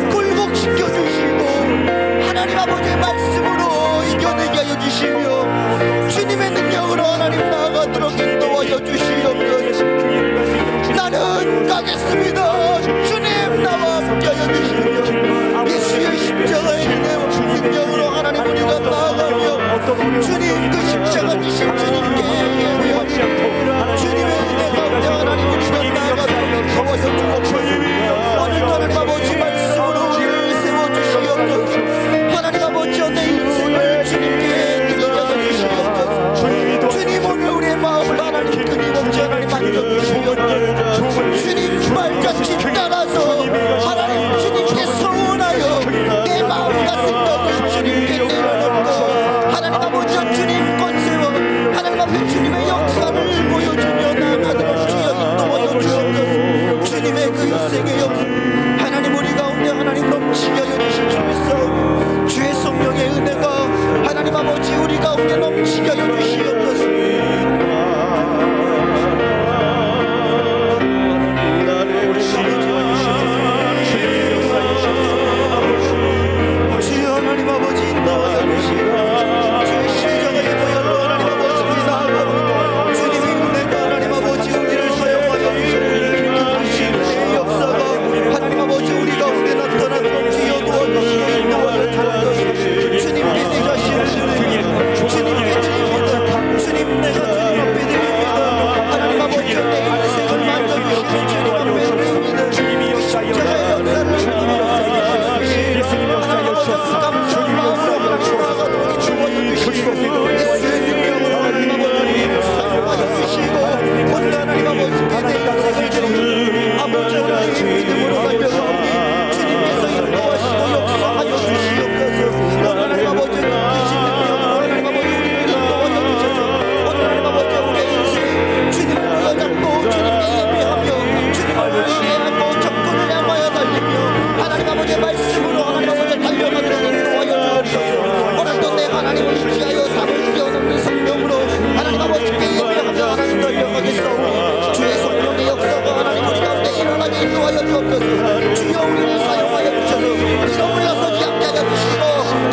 굴복시켜 주시고 하나님 아버지의 말씀으로 이겨내게 하여 주시며 주님의 능력으로 하나님 나아가도록 인도하여 주시옵소서. 나는 가겠습니다. 주님 나와 함께하여 주시며 예수의 십자가의 능력으로 하나님 우리가 나아가며 주님 그 십자가 지신 주님께 예배하며 주님의 은혜 가운데 하나님 우리가 나아가도록 도와서 주옵소서. 오늘도 하나님 아버지 말씀으로 우리를 세워주시옵소서. 하나님 아버지 내 인생을 주님께 드리게 주시옵소서. 주님 오늘 우리의 마음을 하나님 끊임없이 하나님 만져주시옵소서. 주님 말같이 따라서 하나님 주님께 소원하여 내 마음과 생각을 주님께 내려놓고 하나님 아버지 주님 권세와 하나님 앞에 주님의 역사를 보여주며 나아가도록 주여 인도하여 주옵소서. 주님의 그 인생의 역사 하나님 우리 가운데 하나님 넘치게 하여 주시옵소서. 주의 성령의 은혜가 하나님 아버지 우리 가운데 넘치게 하여 주시옵소서. 주여 하나님 아버지 인도하여 주시옵소서. 주의 십자가의 보혈로 하나님 아버지 나아가고 주님의 은혜가 하나님 아버지 우리를 사용하여 주시옵소서. 주의 역사가 하나님 아버지 우리 가운데 나타나도록 주여 도와주시고 인도하여 주옵소서. 주님께 내 자신을 드립니다. 주님께 드립니다. 주님 내가 주님 앞에 드립니다. 하나님 아버지 내 인생을 만져주시고 주님 앞에 드립니다. 십자가의 역사를 주님의 역사에 예수님 역사에 주옵소서. 주님 역사에 나아가도록 인도하여 주시고 예수의 능력으로 하나님 아버지를 사용하여 주시고 오늘 하나님 아버지께 내 인생을 드립니다. 아버지 하나님 믿음으로 달려가오니 주님께서 인도하시고 역사하여 주시옵소서. 오늘 하나님 아버지 크신 능력으로 하나님 아버지 우리를 인도하여 주셔서 오늘 하나님 아버지 우리의 인생 주님을 부여잡고 주님께 예배하며 주님을 의뢰하고 적군을 향하여 달리며 하나님 아버지의 말씀으로 하나님 아버지 달려가도록 인도하여 주옵소서. 오늘도 내 하나님을 의지하여 삶을 뛰어넘는 성령으로 하나님 아버지께 예배하며 하나님 달려가겠사오니 주의 성령의 역사가 하나님 우리 가운데 일어나게 인도하여 주옵소서. 주여 우리를 사용하여 주셔서 뒤로 물러서지 않게 하여 주시고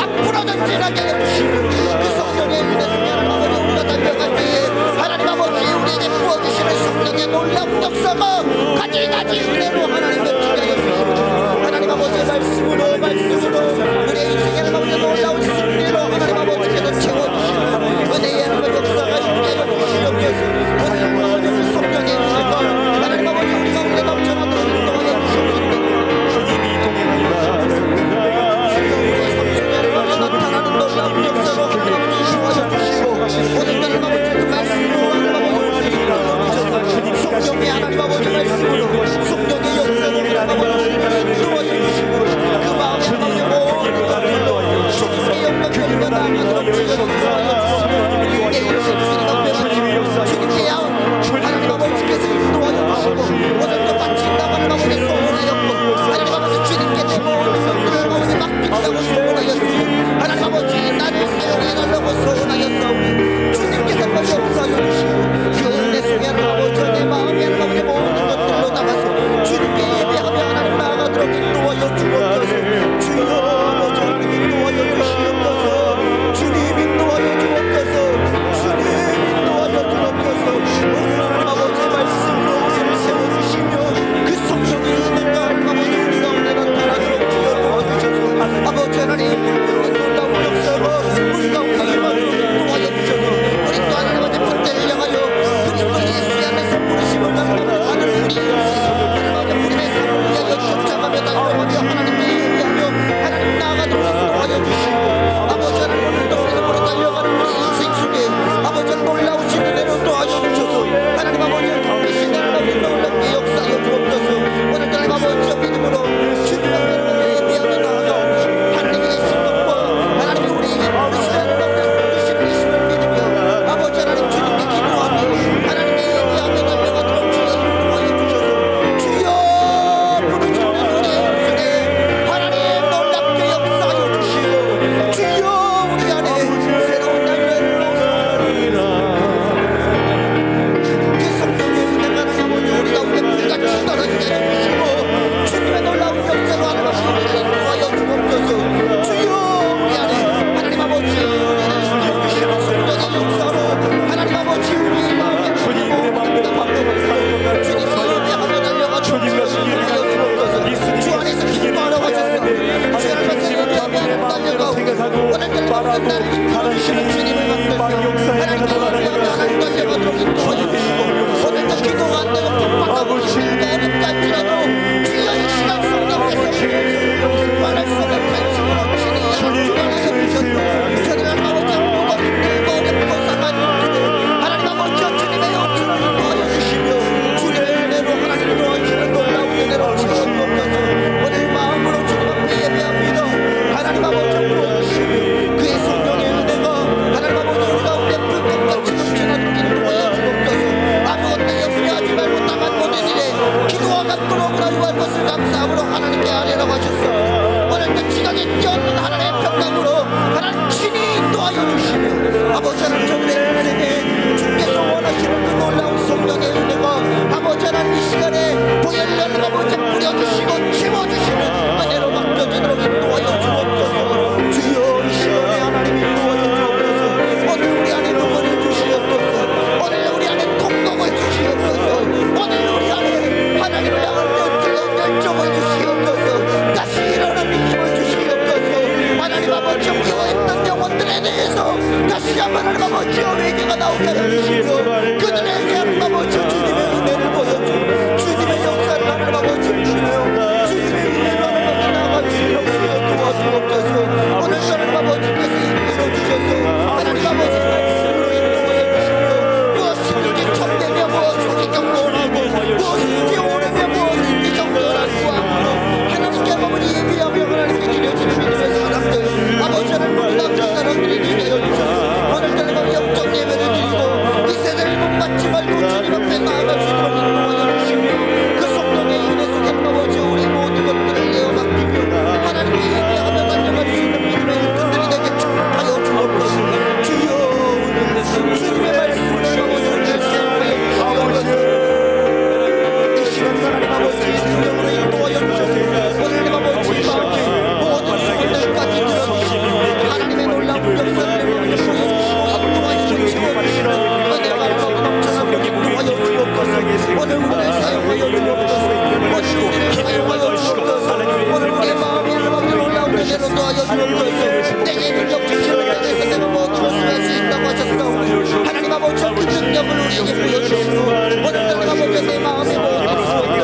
앞으로 전진하게 하여 주시고 그 성령의 은혜 속에 하나님 아버지 우리가 달려갈 때에 하나님 아버지 우리에게 부어주시는 성령의 놀라운 역사가 가지가지 은혜로 하나님 넘치게 하여 주시고 하나님 아버지의 말씀으로 우리의 인생의 가운데 놀라운 승리로 하나님 아버지께서 채워주시는 은혜의 하나님 역사가 있게 하여 주시옵소서. 오늘 아버지 성령의 은혜가 하나님 아버지 우리 가운데 넘쳐나도록 인도하여 주시옵소서. 주님이 동행하여 주시옵소서. 우리의 삶 속에 나타나는 놀라운 역사로 하나님 아버지 인도하여 주시고 오늘 하나님 아버지 그 말씀으로 하나님 아버지 우리를 인도하여 주셔서 성령의 하나님 아버지 말씀으로 성령의 역사 말하고 하나님 막 역사에 내가 돌아다니면서 오늘도 기도가 안 되고 핍박하고 힘들게 어렵다 할지라도 주여 이 시간 성령께서 말할 수 없는 관심으로 주님의 주관에서 주셔서 주님의 아버지 아프고 힘들고 어렵고 상한 일들을 하나님 아버지 주님의 영주를 인도하여 주시며 주님의 은혜로 하나님을 도와주시는 놀라운 은혜로 채워주옵소서. 오늘 마음으로 주님 앞에 예배합니다. 하나님 아버지 부어주시며 그의 성령의 은혜가 하나님 아버지 우리 가운데 불꽃같이 넘쳐나도록 인도하여 주옵소서. 아무것도 염려하지 말고 다만 모든 일에 기도와 간구로 구할 것을 감사함으로 하나님께 아뢰라고 하셨어. 오늘도 지각이 뛰어있는 하나님의 평강으로 하나님 친히 인도하여 주시며 아버지 하나님 저들의 인생에 주께서 원하시는 그 놀라운 성령의 은혜가 아버지 하나님 이 시간에 보혈련을 아버지 뿌려주시고 채워주시는 은혜로 맡겨지도록 인도하여 주옵소서. 주여 이 시간에 하나님 인도하여 주옵소서. 오늘 우리 안에 눈물을 주시옵소서. 오늘 우리 안에 통곡을 주시옵소서. 오늘 우리 안에 하나님을 향한 뜨거운 열정을 주시옵소서. 다시 일어나는 힘을 주시옵소서. 하나님 아버지 미워했던 영혼들에 대해서 다시 한번 하나님 아버지 회개가 나오게 하여 주시고 그들에게 하나님 아버지 주님의 은혜를 보여줘 주님의 역사를 하나님 아버지 주시며 주님의 은혜로 하나님 아버지 나아가시도록 도와주옵소서. 오늘 하나님 아버지께서 이끌어 주셔서 하나님 아버지 말씀으로 인도하여 주시며 무엇이든지 정되며 무엇이든지 경건하고 무엇이든지 오르며 무엇이든지 정결한 수함으로 하나님께 아버지 예비하며 하나님께 드려지는 믿음의 사람들 아버지 하나님 놀라운 그 사람들이 되게 하여 주셔서 오늘 하나님 영적 예배를 드리고 이 세대를 본받지 말고 주님 앞에 나아갈 수 있도록 인도하여 주시며 그 성령의 은혜 속에 아버지 우리 모든 것들을 내어 맡기며 하나님께 예배하며 달려갈 수 있는 믿음의 일꾼들이 되게 축복하여 주옵소서. 주여 오늘 주님의 말씀을 아버지 사용하여 주옵소서. 이 시간 하나님 아버지 성령으로 인도하여 주셔서 오늘 아버지 마음에 모든 소원들까지 들어주시고 하나님의 놀라운 역사를 보여주시고 인도하여 채워주시는 은혜가 넘쳐나고 인도하여 주옵소서. 오늘 우리를 사용하여 주옵소서. 오늘 우리를 사용하여 주옵소서. 오늘 우리의 마음이 하나님의 놀라운 은혜로 도하여 주옵소서. 내게 능력 주시는 데서 내가 무엇을 할 수 있다고 하셨사오니 하나님 아버지 그 능력을 우리에게 보여주시고 오늘 하나님 아버지 내 마음에 모든 소원들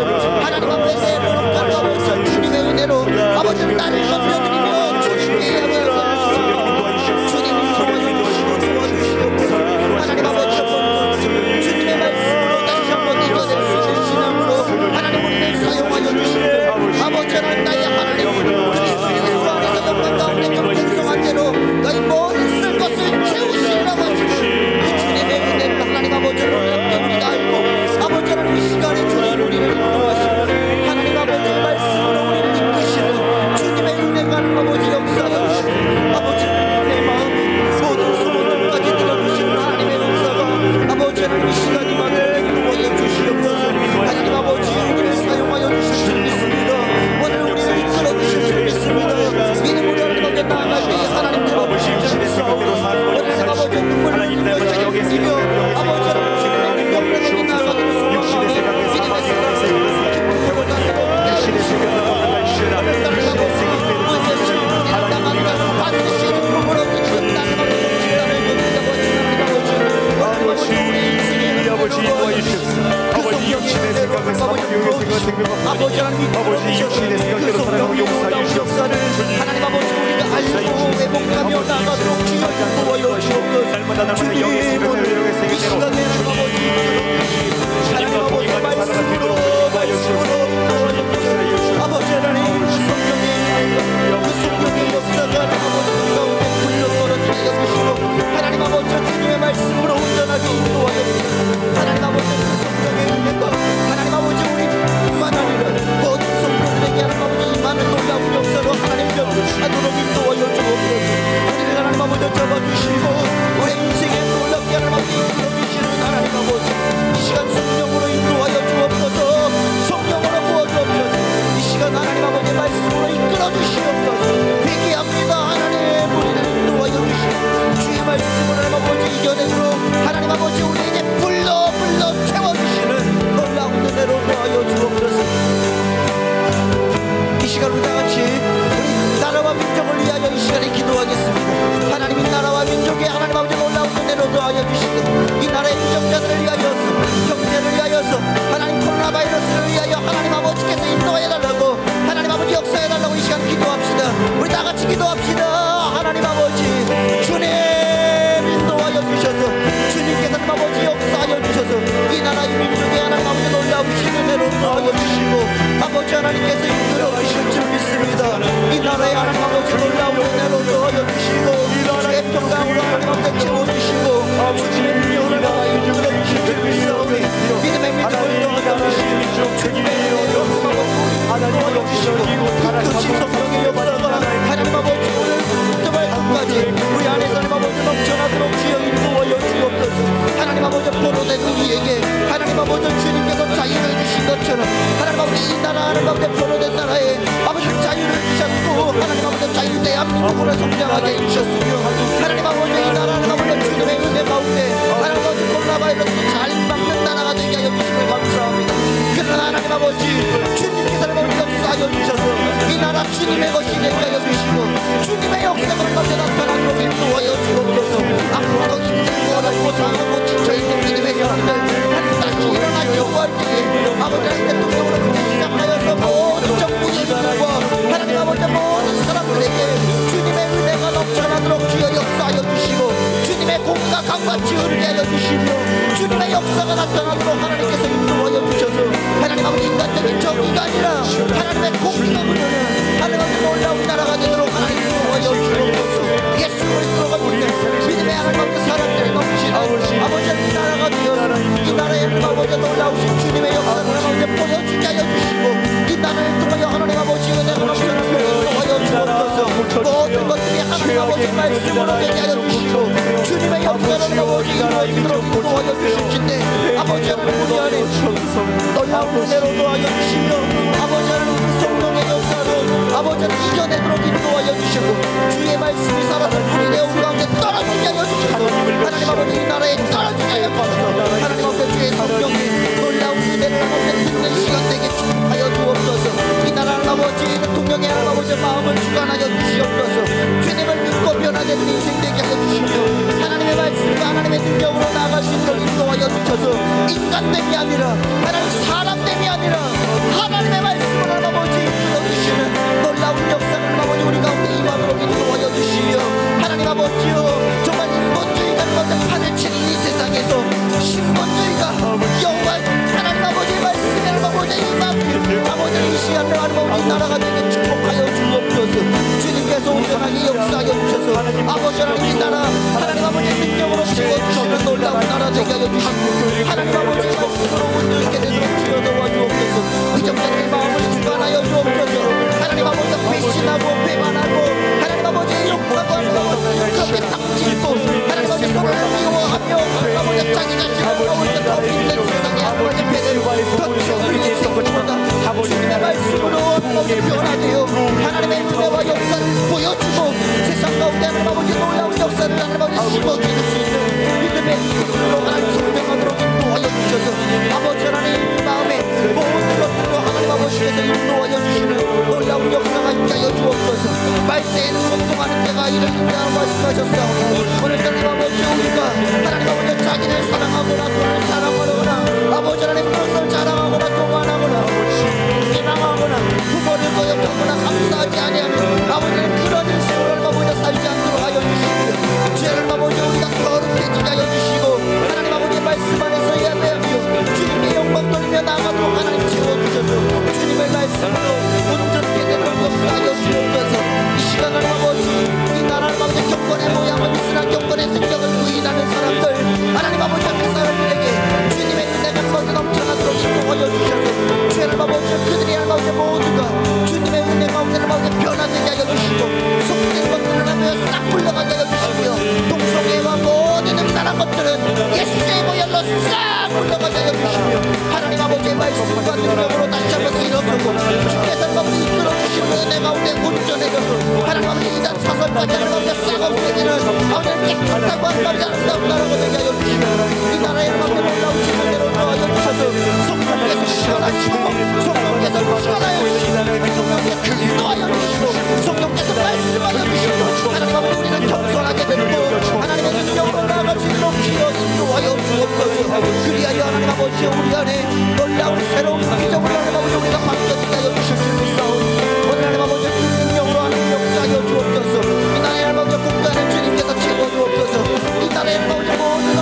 하나님 앞에 내놓고 아버지 주님의 은혜로 아버지 나를 건져드리며 주님께 향하여서 주님이 도와주시고 도와주시옵소서. 하나님 아버지 주님의 말씀으로 다시 한번 이겨낼 수 있는 신앙으로 하나님 우리를 사용하여 주시고 아버지 하나님 나의 하나님 그리스도 예수 안에서 영광 가운데 풍성한 대로 너희 모든 쓸 것을 채우시라고 하시고 그 주님의 은혜를 하나님 아버지 놀랍게 우리가 알고 아버지 하나님 이 시간에 주님 우리를 인도하시고 하나님 아버지 말씀으로 우리를 이끄시는 주님의 은혜가 하나님 아버지 역사하여 주시고 아버지 내 마음이 모든 소원들까지 들어주시는 하나님의 역사가 아버지 하나님 이 시간이만을 인도하여 주시옵소서. 하나님 아버지 우리를 사용하여 주실 줄 믿습니다. 오늘 우리를 이끌어 주실 줄 믿습니다. 믿음으로 하나님 앞에 나아갈 때에 하나님 들어주실 줄 믿습니다. 오늘 하나님 아버지 눈물을 흘리며 책임지며 아버지 하나님 주님의 명령을 나아가는 육신의 생각에 믿음의 생각에 기쁨으로 나누고 육신의 생각에 아버지 인도하여 주시옵소서. 아버지 육신의 생각을 사모님의 생각을 생각하고 아버지 하나님 아버지 육신의 생각대로 살아가고 용서하여 주시옵소서. 하나님 아버지 우리가 알고 회복하며 나가도록 주여 인도하여 주옵소서. 날마다 날마다 영의 생각대로 영의 이 생각대로 시간에 하나님 아버지 말씀으로 아버지 하나님 그 성령의 역사가 아버지 우리 가운데 불러 떨어지게 여기시고 하나님 아버지 주님의 말씀으로 온전하게 인도하여 주시고 하나님 아버지 그 성령의 은혜가 하나님 아버지 우리뿐만 아니라 모든 성도들에게 하나님 아버지 많은 놀라운 역사로 하나님 하도록 인도하여 주옵소서. 우리를 하나님 아버지 잡아주시고 우리 인생에 놀랍게 하나님 아버지 이끌어주시는 하나님 아버지 이 시간 성령으로 인도하여 주옵소서. 성령으로 부어주옵소서. 이 시간 하나님 아버지 말씀으로 이끌어 주시옵소서. 회개합니다. 하나님 우리를 인도하여 주시고 주의 말씀을 하나님 아버지 이겨내도록 하나님 아버지 우리에게 불러 채워주시는 놀라운 은혜로 도하여 주옵소서. 이 시간 우리 다같이 우리 나라와 민족을 위하여 이 시간에 기도하겠습니다. 하나님 주님의 능력을 나와 이끌어 주시길 믿사오니 믿음의 믿음을 더하여주시니 주님의 하나님 도와주시고 그 신성령의 역사가 하나님 아버지 오늘 정말 끝까지 우리 안에서 하나님 아버지 넘쳐나도록 주여 인도하여 주옵소서. 하나님 아버지 포로된 우리에게 하나님 아버지 주님께서 자유를 주신 것처럼 하나님 아버지 이 나라 하나님 아버지 포로된 나라에 아버지 자유를 주셨고 하나님 아버지 자유 대한민국으로 성장하게 해주셨으며 하나님 아버지 이 나라 하나님 아버지 주님의 은혜 가운데 하나님 아버지 코로나 바이러스 잘 막는 나라가 되게 하여 주시길 감사합니다. 그러나 하나님 아버지 주님께서 하나님 역사하여 주셔서 이 나라 주님의 것이 되게 하여 주시고 주님의 역사가 가운데 나타나도록 인도하여 주옵소서. 앞으로도 힘들고 어렵고 상하고 지쳐있는 믿음의 사람들 하나님 다시 일어나 기도할 때에 아버지 하나님 대통령으로 시작하여서 모든 정부 인들과 하나님 아버지 모든 사람들에게 주님의 은혜가 넘쳐나도록 주여 역사하여 주시고 주님의 공과 강같이 흐르게 하여 주시며 주님의 역사가 나타나도록 하나님께서 인도하여 주셔서 하나님 아버지 인간적인 정의가 아니라 하나님의 공의가 흐르는 하나님 아버지 놀라운 나라가 되도록 하나님 인도하여 주옵소서. 예수 그리스도가 믿는 믿음의 하나님 아버지 사랑들이 넘치는 아버지 이 나라가 되어서 이 나라의 하나님 아버지 놀라우신 주님의 역사를 하나님 아버지 보여주게 하여 주시고 이 나라를 통하여 하나님 아버지 은혜가 넘쳐나도록 인도하여 주옵소서. 모든 것들이 하나님 아버지 말씀으로 되게 하여 주시고 주님의 역사를 아버지 이루어지도록 인도하여 주실진데 아버지 하나님 우리 안에 놀라운 은혜로 도와여 주시며 아버지 하나님 성령의 역사로 아버지 하나님 이겨내도록 인도하여 주시고 주의 말씀이 살아서 우리 내 우리 가운데 떨어지게 하여 주셔서 하나님 아버지 이 나라에 떨어지게 하여 주셔서 하나님 아버지 주의 성령이 놀라운 은혜를 하나님 듣는 시간 되게 축복하여 주옵소서. 이 나라 아버지 대통령의 아버지 마음을 주관하여 주시옵소서. 주님을 믿고 변화되는 인생 되게 하여 주시며 하나님의 말씀과 하나님의 능력으로 나아갈 수 있도록 인도하여 주셔서 인간됨이 아니라 하나님 사람됨이 아니라 하나님의 말씀을 아버지 이끌어주시는 놀라운 역사를 아버지 우리 가운데 임하도록 인도하여 주시며 하나님 아버지여 정말 인본주의가 판을 치는 이 세상에서 신본주의가 여호와 하나님 아버지의 말씀을 아버지 임하고 아버지 이 시간을 아버지 나라가 되게 축복하여 주옵소서. 주님께서 온전하게 역사하여 주셔서 아버지 하나님 이 나라 하나님 아버지의 능력으로 채워주시는 놀라운 나라 되게 하여 주시고 하나님 아버지의 말씀으로 온전하게 되도록 주여 도와주옵소서. 의정자들의 마음을 주관하여 주옵소서. 하나님 아버지 배신하고 배반하고 하나님 아버지의 욕하고 그렇게 닥치고 하나님 아버지 서로를 미워하며 하나님 아버지 자기 자신을 나올 때 더 믿는 세상에 아버지 배를 덧치우는 인생보다 주님의 말씀으로 아버지 변화되어 하나님의 은혜와 역사를 보여주고 세상 가운데 하나님 아버지 놀라운 역사를 하나님 아버지 심어줄 수 있는 믿음의 힘으로 하나님 성명하도록 인도하여 주셔서 아버지 하나님 마음에 모든 것들로 하나님 아버지께서 인도하여 주시는 놀라운 역사가 있게 하여 주옵소서. 말세에는 운동하는 때가 이르리라 말씀하셨사오니 오늘 하나님 아버지 우리가 하나님 아버지 자기를 사랑하거나 돈을 사랑하거나 아버지 하나님 무엇을 자랑하거나 교만하거나 희망하거나 부모를 거역하거나 감사하지 아니하는 아버지는 그런 인생을 아버지 살지 않도록 하여 주시고 죄를 아버지 우리가 거룩해지게 하여 주시고 하나님 아버지의 말씀 안에서 예배하며 주님의 영광 돌리며 나아가도록 하나님 채워주셔서 주님의 말씀으로 온전하게 되는 역사하여 주옵소서. 이 시간 하나님 아버지 이 나라를 아버지 경건의 모양을 있으나 경건의 능력을 부인하는 사람들 하나님 아버지 그 사람들에게 주님의 은혜가 거듭 넘쳐나도록 인도하여 주셔서 죄를 아버지 그들이 아버지 모두가 주님의 은혜 가운데 아버지 변화되게 하여 주시고 속된 것들을 하며 싹 물러가게 하여 주시며 동성애와 모든 음란한 것들은 예수의 보혈로 싹 물러가게 하여 주시며 하나님 아버지의 말씀과 능력으로 다시 한번 일어서고 주께서 아버지 이끌어주시는 은혜 가운데 운전해줘서 하나님 아버지 이단 사설까지 하나님 아버지 싹 없애기를 아버지 깨끗하고 아버지 아름다운 나라가 되게 하여 주시며 이 나라의 아버지 놀라운 지능대로 도와여 주셔서 성령께서 시원하시고 성령께서 시원하여 주시고 성령께서 인도하여 주시고 성령께서 말씀하여 주시고 하나님 아버지 우리는 겸손하게 되고 하나님의 능력으로 나아갈 수 있도록 기여 인도하여 주옵소서. 그리하여 하나님 아버지 우리 안에 놀라운 새로운 기적으로 하나님 아버지 우리가 바뀌어지게 하여 주실 수 있사오니 오늘 하나님 아버지 그 능력으로 하나님 역사하여 주옵소서. 이 나라의 아버지 국가를 주님께서 채워 주옵소서. 이 나라의 아버지 모든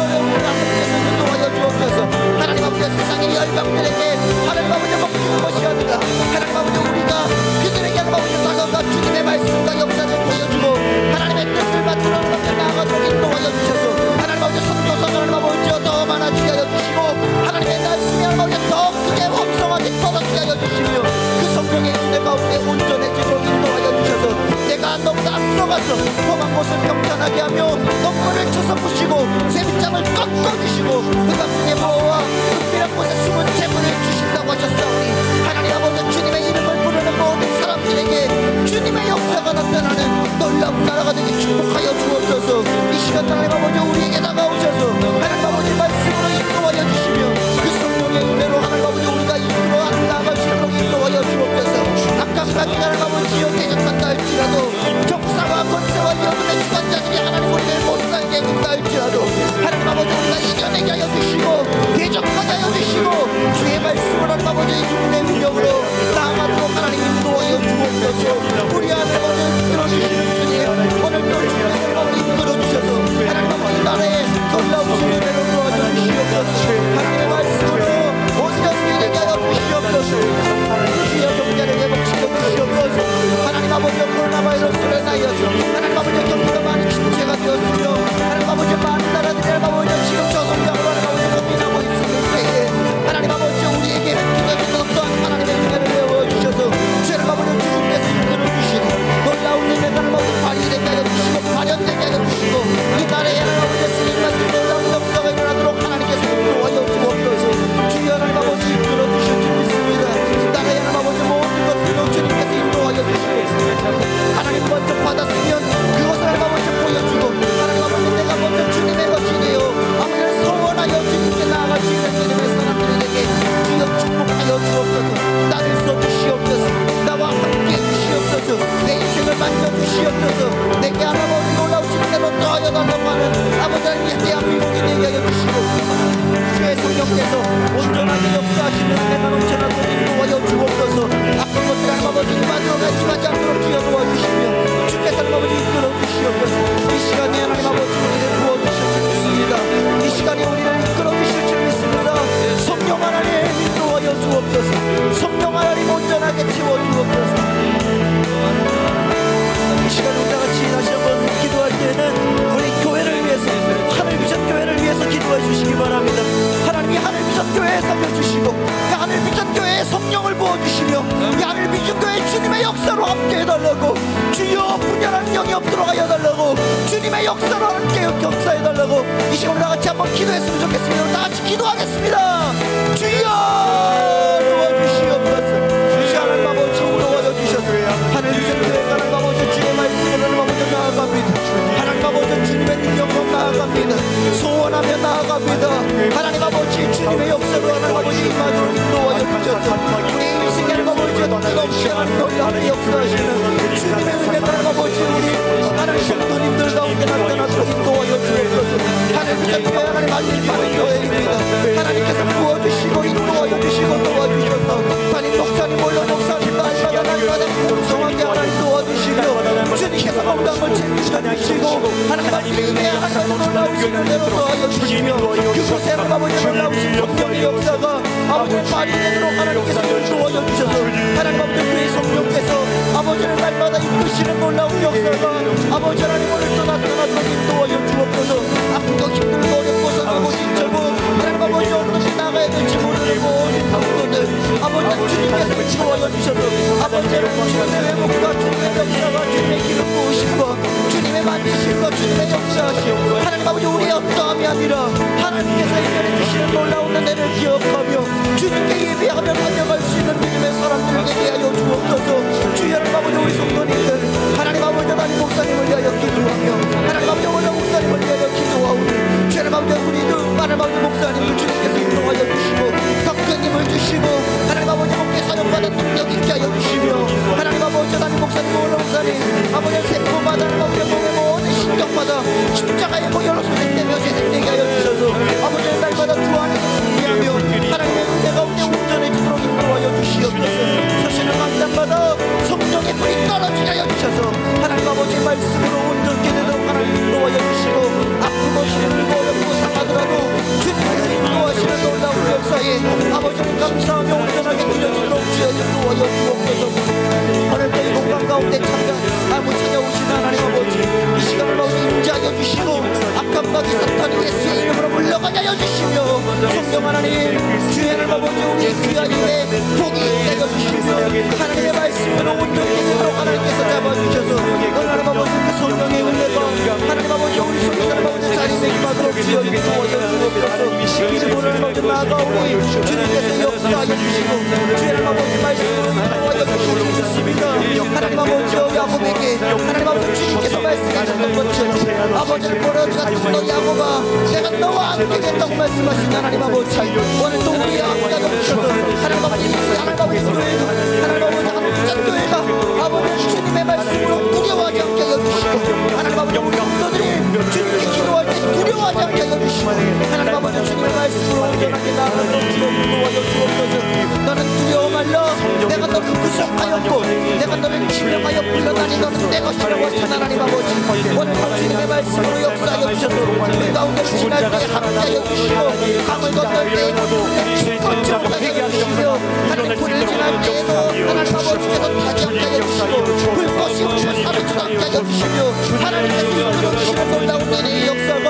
주옵소서. 험한 곳을 평탄하게 하며 덩굴을 쳐서 부시고 쇠빗장을 꺾어주시고 흑암중의 보호와 은밀한 곳에 숨은 재물을 주신다고 하셨사오니 하나님 아버지 주님의 이름을 부르는 모든 사람들에게 주님의 역사가 나타나는 놀라운 나라가 되게 축복하여 주옵소서. 이 시간 하나님 아버지 우리에게 다가오셔서 하나님 아버지 말씀으로 인도하여 주시며 그 성령의 은혜로 하나님 아버지 우리가 이끌어 나아갈 수 있도록 인도하여 주옵소서. 악한 가지가 하나님 아버지 지역되셨다 할지라도 적사와 권세와 여금의 주관자들이 하나님 우리를 못살게 군다 할지라도 하나님 아버지 우리가 이겨내게 하여 주시고 대적하게 하여 주시고 주의 말씀을 하나님 아버지 주님의 능력으로 나아가도록 하나님 인도하여 주옵소서. 우리 하나님 아버지 이끌어주시는 주님 오늘도 주님의 생각을 이끌어주셔서 하나님 아버지 나라에 놀라우신 은혜로 도와줘 주시옵소서. 하나님의 말씀으로 온전히 되게 하여 주시옵소서. 주여 경제를 회복시켜 주시옵소서. 하나님 아버지 코로나 바이러스로 인하여서 하나님 아버지 경기가 많은 침체가 되었으며 하나님 아버지 많은 나라들이 하나님 아버지 지금 저성장으로 하나님 아버지 고민하고 있을 때에 하나님 아버지 우리에게 획기적인 어떠한 하나님의 은혜를 내어주셔서 하나님 아버지 주님께서 이끌어주시고 놀라운 은혜가 하나님 아버지 발휘되게 하여 주시고 발현되게 하여 주시고 이 나라에 하나님 아버지 스님같은 놀라운 역사가 일어나도록 하나님께서 인도하여 주옵소서. 주여 하나님 아버지 이끌어주실 줄 믿습니다. 나라에 하나님 아버지 모든 것들로 주님께서 인도하여 주시고 하나님 먼저 받았으면 그것을 하나님 아버지 보여주고 하나님 아버지 내가 먼저 주님의 것이되어 아버지를 소원하여 주님께 나아갈 수 있는 주님의 사람들에게 주여 축복하여 주옵소서. 나를 써주시옵소서. 나와 함께 주시옵소서. 내 인생을 만져주시옵소서. 내게 하나님 놀라우신 대로 더하여 달라고 하는 아버지 하나님의 대한민국이 되게 하여 주시고 주의 성령께서 온전하게 역사하시는 내가 넘쳐나고 인도하여 주옵소서. 아픈 것들 하나님 아버지 임하지 않도록 주여 도와주시며 주께서 하나님 아버지 이끌어 주시옵소서. 이 시간에 하나님 아버지 우리를 부어주실 줄 믿습니다. 이 시간에 우리를 이끌어 주실 줄 믿습니다. 성령 하나님 인도하여 주옵소서. 성령 하나님 온전하게 채워주옵소서. 이 시간 우리 다같이 다시 한번 기도할 때는 우리 교회를 위해서 하늘비전 교회를 위해서 기도해 주시기 바랍니다. 하나님이 하늘비전 교회에 살려주시고 이 하늘비전 교회에 성령을 부어주시며 이 하늘비전 교회 주님의 역사로 함께 해달라고 주여 분열한 영이 없도록 하여 달라고 주님의 역사로 함께 역사해달라고 이 시간 우리 다같이 한번 기도했으면 좋겠습니다. 우리 다같이 기도하겠습니다. 주여 도와주시옵소서. 이 시간 하나님 아버지 도와주셔서 하늘비전 교회가 하나님 아버지 주의 말씀을 하나님 아버지 나아갑니다. 하나님 아버지 주님의 능력으로 나아갑니다. 소원하며 나아갑니다. 하나님 아버지 주님의 역사로 하나님 아버지 임하도록 인도하여 주셔서 우리 인생의 하나님 아버지 끝없이 하나님 놀랍게 역사하시는 주님의 은혜가 하나님 아버지 우리 하나님 성도님들 가운데 나타나도록 인도하여 주옵소서. 하나님 교회 하나님 알림받은 교회입니다. 하나님께서 부어주시고 인도하여 주시고 도와주셔서 하나님 목사님 물론 목사님 날마다 풍성하게 하나님 도와주시며 주님께서 건강을 챙기시고 하나님의 은혜 하나님 놀라우신 은혜로 도와여 주시며 그곳에 하나님 아버지 놀라우신 성령의 역사가 아버지를 발휘되도록 하나님께서 도와여 주셔서 하나님 아버지 그의 성령께서 아버지를 날마다 이끄시는 놀라운 역사가 아버지 하나님 오늘 또 나타나도록 인도하여 주옵소서. 아프고 힘들고 어렵고 서고 힘들고 하나님 아버지 어떻게 나가야 될지 모르는 모든 성도들 아버지 주님께서 인도하여 주셔서 아버지를 주님의 회복과 주님의 역사가 주님의 기름 부으심과 주님의 만지심과 주님의 역사하시오 하나님 아버지 우리의 어떠함이 아니라 하나님께서 해결해 주시는 놀라운 은혜를 기억하며 주님께 예배하며 달려갈 수 있는 믿음의 사람들 되게 하여 주옵소서. 주여 하나님 아버지 우리 성도님들 하나님 아버지 하나님 목사님을 위하여 기도하며 하나님 아버지 오늘 목사님을 위하여 기도하오니 주님 아버지 우리도 하나님 아버지 목사님을 주님께서 인도하여 주시고 덕분님을 주시고 하나님 아버지 목회 사역받은 능력 있게 하여 주시며 하나님 아버지 하나님 목사님 오늘 목사님 아버지 세포마다 하나님 아버지 몸의 모든 신경마다 십자가의 보혈로 소생되며 재생되게 하여 주셔서 아버지는 날마다 주 안에서 승리하며 하나님의 은혜 가운데 온전해지도록 인도하여 주시옵소서. 서시는 강단마다 성령의 불이 떨어지게 하여 주셔서 하나님 아버지의 말씀으로 온전케 되도록 하나님 인도하여 주시고 아프고 힘들고 어렵고 상하더라도 주님께서 인도하시는 놀라운 역사에 아버지는 감사하며 온전하게 드려지도록 주여 인도하여 주옵소서. 오늘도 이 공간 가운데 찾아오신 하나님 아버지 이 시간을 아버지 임재하여 주시고 악한 마귀 사탄이 예수의 이름으로 물러가게 하여 주시며 성령 하나님 주의 하나님 아버지 우리의 귀하님의 복이 되어 주시며 하나님의 말씀으로 온전히 되도록 하나님께서 잡아주셔서 오늘 하나님 아버지 그 손을 나아가오니 주님께서 역사하여 주시고 주의 하나님 아버지 말씀으로 인도하여 주시고 믿습니다. 하나님 아버지 야곱에게 하나님 아버지 주님께서 말씀하셨던 것처럼 아버지를 보러지 같은 너 야곱아 내가 너와 함께겠다고 말씀하신 하나님 아버지 오늘도 우리의 함께하여 주셔서 하나님 아버지 하나님 아버지 교회가 하나님 아버지 한국자 교회가 아버지 주님의 말씀으로 두려워하지 않게 하여 주시고 하나님 아버지 우리 성도들이 주님께 기도할 때 두려워하지 않게 하여 주시고 하나님 아버지 주님의 말씀으로 온전하게 나아가는 인도하여 주옵소서. 너는 두려워 말라 내가 너를 구속하였고 내가 너를 지명하여 불러다니 너는 내 것이라고 하신 하나님 아버지 오늘 주님의 말씀으로 역사하여 주셔서 우리 가운데 지날 때 함께하여 주시고 강을 건널 때 거쳐오게 하여 주시며 하나님 불을 지날 때에도 하나님 아버지께서 타지 않게 하여 주시고 불꽃이 우리를 사르지 않게 하여 주시며 하나님께서 이끌어 주시는 놀라운 은혜의 역사가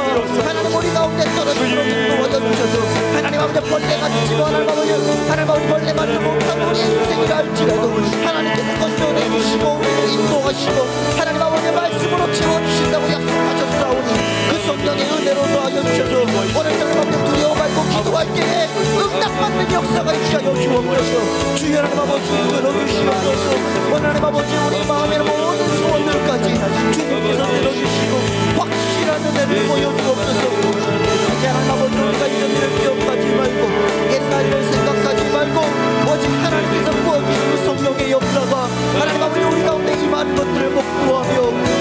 하나님 우리 가운데 떨어지도록 인도하여 주셔서 하나님 아버지 벌레가 지고 하나님 아버지 벌레만도 못한 우리의 인생이라 할지라도 하나님께서 건져내 주시고 우리를 인도하시고 하나님 아버지의 말씀으로 채워주신다고 약속하셨사오니 그 성령의 은혜로 도와여 주셔서 오늘 하나님 아버지 두려워 말고 기도할 때에 응답받는 역사가 있하여 주옵소서. 주여 하나님 아버지 들어주시옵소서. 오늘 하나님 아버지 우리 마음의 모든 소원들까지 주님께서 들어주시고 확실한 은혜를 보여주옵소서. 이제 하나님 아버지 우리가 이런 일을 기억하지 말고 옛날 일을 생각하지 말고 오직 하나님께서 부어주신 성령의 역사가 하나님 아버지 우리 가운데 임한 것들을 목도하며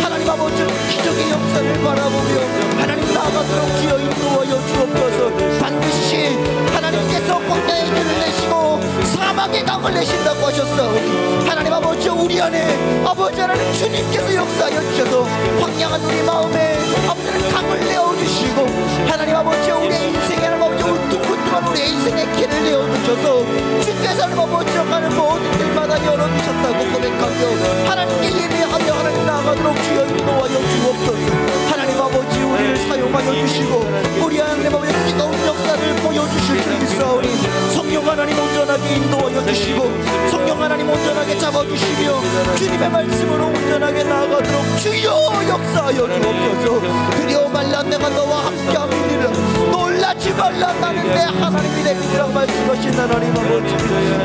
하나님 아버지 기적의 역사를 바라보며 하나님 나아가도록 주여 인도하여 주옵소서. 반드시 하나님께서 광야의 길을 내시고 사막의 강을 내신다고 하셨사오니 하나님 아버지 우리 안에 아버지 하나님 주님께서 역사하여 주셔서 광야한 우리 마음에 아버지는 강을 내어주시고 하나님 아버지 우리의 인생에 하나님 아버지 울퉁불퉁한 우리의 인생의 길을 내어주셔서 주께서 하나님 아버지로 가는 모든 길마다 열어주셨다고 고백하며 하나님께 예배하며 하나님 나아가도록 주여 인도하여 주옵소서. 하나님 아버지 우리를 사용하여 주시고 우리 하나님 아버지 뜨거운 역사를 보여주실 줄 믿사오니 성령 하나님 온전하게 인도하여 주시고 성령 하나님 온전하게 잡아주시며 주님의 말씀으로 온전하게 나아가도록 주여 역사하여 주옵소서. 두려워 말라 내가 너와 함께함이니라 놀라지 말라 나는 내 하나님이 내 믿으라고 말씀하신 하나님 아버지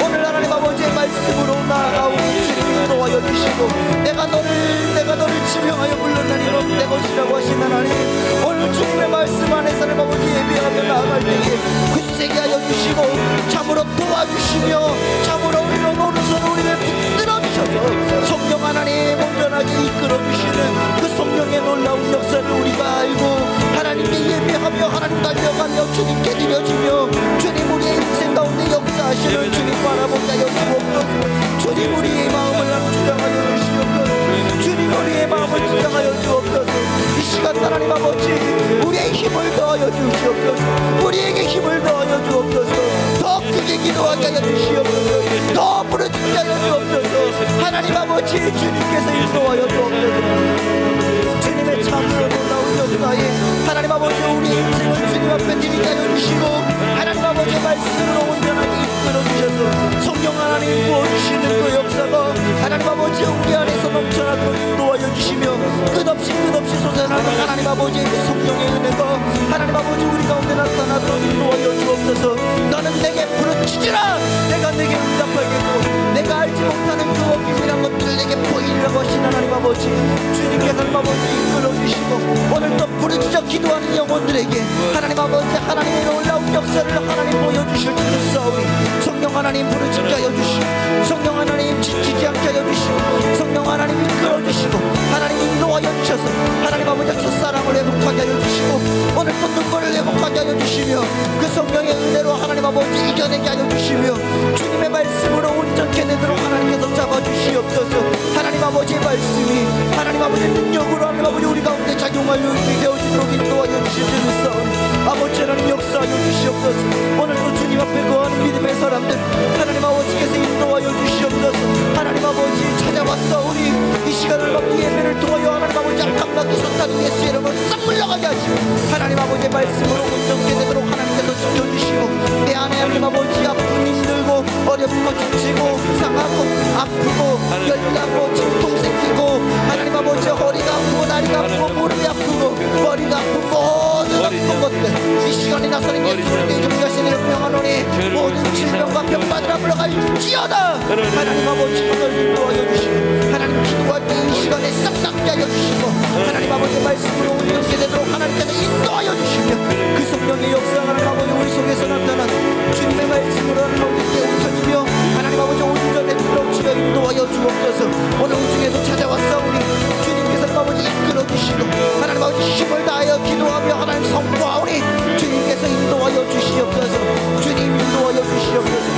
오늘 하나님 아버지의 말씀으로 나아가오니 주님 인도하여 주시고 내가 너를 지명하여 불렀나니 넌 내 것이라고 하신 하나님 오늘 주님의 말씀 안에서 하나님 아버지 예배하며 나아갈 때에 굳세게 하여 주시고 참으로 도와주시며 참으로 우리로 오른손 우리를 붙들어 주셔서 성령 하나님 온전하게 이끌어 주시는 그 성령의 놀라운 역사를 우리가 알고 하나님께 예배하며 하나님 달려가며 주님께 드려지며 주님 우리의 인생 가운데 역사하시는 주님 바라보게 하여 주옵소서. 주님 우리의 마음을 주장하여 주시옵소서. 주님 우리의 마음을 주장하여 주옵소서. 이 시간 하나님 아버지 우리의 힘을 더하여 주시옵소서. 우리에게 힘을 더하여 주옵소서. 더 크게 기도하게 하여 주시옵소서. 더 부르짖게 하여 주옵소서. 하나님 아버지 주님께서 인도하여 주옵소서. 주님의 참으로 놀라운 역사에 하나님 아버지 우리 인생을 주님 앞에 드리게 하여 주시고 하나님 아버지의 말씀으로 온전하게 이끌어 주셔서 성령 하나님 부어주시는 그 역사가 하나님 아버지 우리 안에서 넘쳐나도록 인도하여 주시며 끝없이 솟아나는 하나님 아버지의 그 성령의 은혜가 하나님 아버지 우리 가운데 나타나도록 인도하여 주옵소서. 너는 내게 부르짖으라 내가 내게 응답하겠고 내가 알지 못하는 그 비밀한 것들을 내게 보이리라고 하신 하나님 아버지 주님께서 하나님 아버지 이끌어 주시고 오늘 또 부르짖어 기도하는 영혼들에게 하나님 아버지 하나님의 놀라운 역사를 하나님 보여주실 줄 믿사오니 성령 하나님 부르짖게 하여 주시고 성령 하나님 지치지 않게 하여 주시고 성령 하나님 이끌어 주시고 하나님 인도하여 주셔서 하나님 아버지 첫사랑을 회복하게 하여 주시고 오늘 또 눈물을 회복하게 하여 주시며 그 성령의 은혜로 하나님 아버지 이겨내게 하여 주시며 주님의 말씀으로 온전케 되도록 하나님께서 잡아주시옵소서. 하나님 아버지의 말씀이 하나님 아버지의 능력으로 하나님 아버지 우리 가운데 작용하여 되어지도록 인도하여 주실 줄 믿사오니 아버지 하나님 역사하여 주시옵소서. 오늘 또 주님 앞에 거하는 믿음의 사람들 하나님 아버지께서 인도하여 주시옵소서. 하나님 아버지 찾아왔사오니 이 시간을 받고 예배를 통하여 하나님 아버지 악함나기 섰다는 예수의 이름을 싹 물러가게 하시고 하나님 아버지의 말씀으로 온전케 되도록 하나님께서 지켜주시고 내 안에 하나님 아버지 아픔 힘들고 어렵고 지치고 상하고 아프고 열나고 진통 생기고 하나님 아버지 허리가 아프고 다리가 아프고 무릎이 아프고 머리가 아프고 모든 아픈 것들 이 시간에 나서는 예수님께 준비하신 이름 명하노니 모든 질병과 병마다 물러갈지어다. 하나님 아버지 오늘 인도하여 주시고 하나님 기도할 때 이 시간에 싹 낫게 하여 주시고 하나님 아버지 말씀으로 온전케 되도록 하나님께서 인도하여 주시며 그 성령의 역사 하나님 아버지 우리 속에서 나타난 주님의 말씀으로 하나님 아버지 깨우쳐지며 하나님 아버지 온전에 들어주여 인도하여 주옵소서. 오늘 우중에도 찾아왔사오니 주님께서 하나님 아버지 이끌어 주시고 하나님 아버지 힘을 다하여 기도하며 하나님 선포하오니 주님께서 인도하여 주시옵소서. 주님 인도하여 주시옵소서.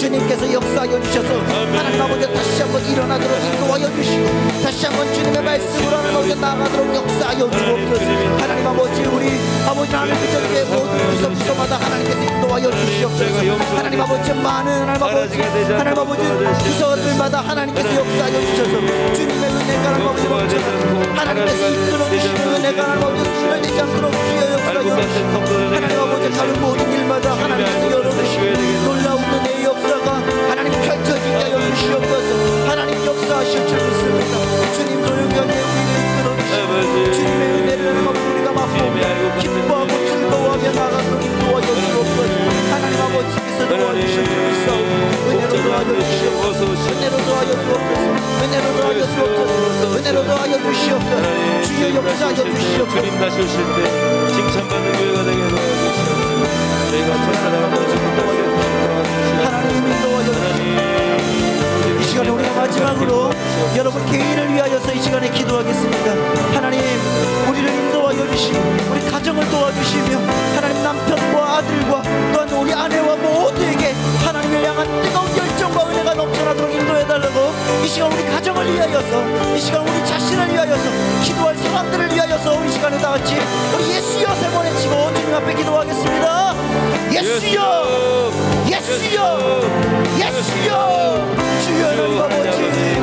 주님께서 역사하여 주셔서 하나님 아버지 다시 한번 일어나도록 인도하여 주시고 다시 한번 주님의 말씀으로 하나님 아버지 나아가도록 역사하여 주옵소서. 하나님 아버지 우리 아버지 하나님 그저께 모든 구석구석마다 하나님께서 인도하여 주시옵소서. 하나님 아버지 많은 하나님 아버지 구석들마다 하나님께서 역사하여 주셔서 주님의 은혜가 하나님 아버지 넘쳐나고 하나님께서 이끌어 주시는 은혜가 하나님 아버지 수를 내지 않도록 주여 역사하여 주시고 하나님 아버지 다른 모든 일마다 하나님께서 열어주시고 놀라운 은혜의 역사가 하나님 펼쳐지게 하여 주시옵소서. 하나님 역사하실 줄 믿습니다. 주님 조용하게 우리를 이끌어 주시고 주님의 은혜를 하나님 아버지 우리가 맛보며 기뻐하고 즐거워하며 나가도록 인도하여 주옵소서. 하나님 아버지께서 도와주실 줄 믿사오고 은혜로 도와여 주시옵소서. 은혜로 도와여 주옵소서. 은혜로 도와여 주옵소서. 은혜로 도와여 주시옵소서. 주여 역사하여 주시옵소서. 주님 다시 오실 때 칭찬받는 교회가 되게 도와주시옵소서. 저희가 첫사랑을 도와주시옵소서. 하나님 인도하여 주시옵소서. 이 시간에 우리가 마지막으로 여러분 개인을 위하여서 이 시간에 기도하겠습니다. 하나님 우리를 인도하여 주시고 우리 가정을 도와주시며 하나님 남편과 아들과 또한 우리 아내와 모두에게 하나님을 향한 뜨거운 열정과 은혜가 넘쳐나도록 인도해달라고 이 시간 우리 가정을 위하여서 이 시간 우리 자신을 위하여서 기도할 사람들을 위하여서 이 시간에 다같이 우리 예수여 세 번 외치고 주님 앞에 기도하겠습니다. 예수여 예수여 예수여 주여 하나님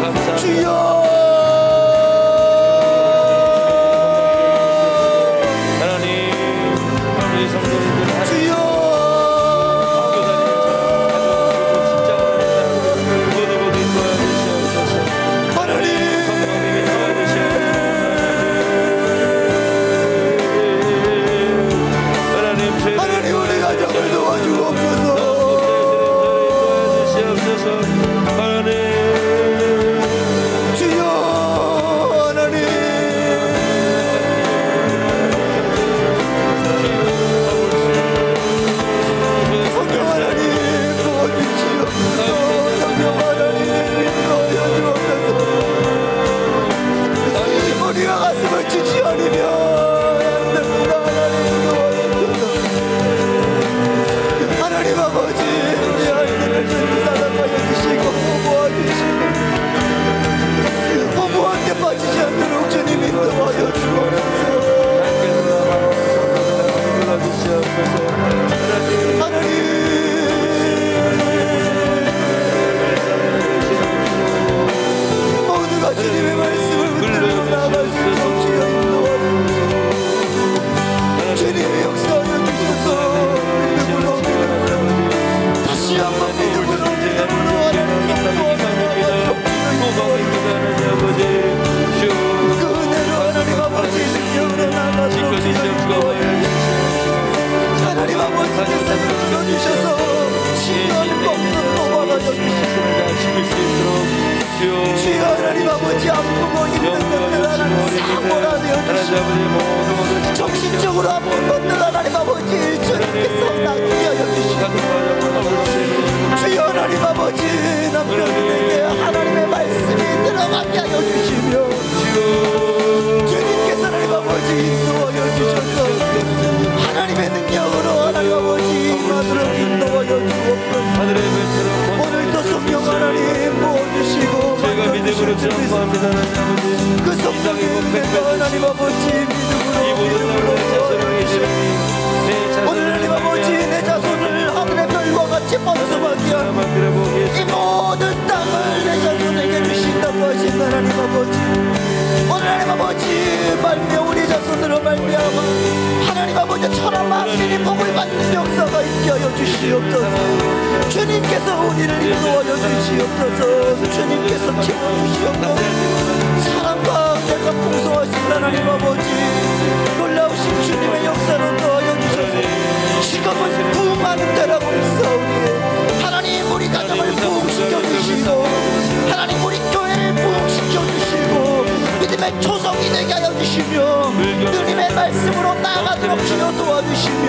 아버지 주여 정신적으로 아픈 것들 하나님 아버지 주님께서 낫게 주시고 주여 하나님 아버지 남편에게 하나님의 말씀이 들어가게 하여 주시며 주님께서 하나님 아버지 인도하여 주셔서 하나님의 능력으로 하나님 아버지 임하도록 인도하여 주옵소서. 오늘도 성령 하나님 모아주시고 저희가 믿음으로 전부합니다. 그 성령의 은혜가 하나님 아버지 오늘 하나님 아버지 내 자손을 하늘의 별과 같이 번성하게 하고 이 모든 땅을 내 자손에게 주신다고 하신 하나님 아버지 오늘 하나님 아버지 말며 우리 자손으로 말미암아 하나님 아버지 천한 만민이 복을 받는 역사가 있게 하여 주시옵소서. 주님께서 우리를 인도하여 주시옵소서. 주님께서 채워주시옵소서. 사랑과 은혜가 풍성하신 하나님 아버지 놀라우신 주님의 역사를 더하여 주셔서 지금은 부흥하는 때라고 있사오니 하나님 우리 가정을 부흥시켜 주시고 하나님 우리 교회를 부흥시켜 주시고 믿음의 초성이 되게 하여 주시며 주님의 말씀으로 나아가도록 주여 도와주시며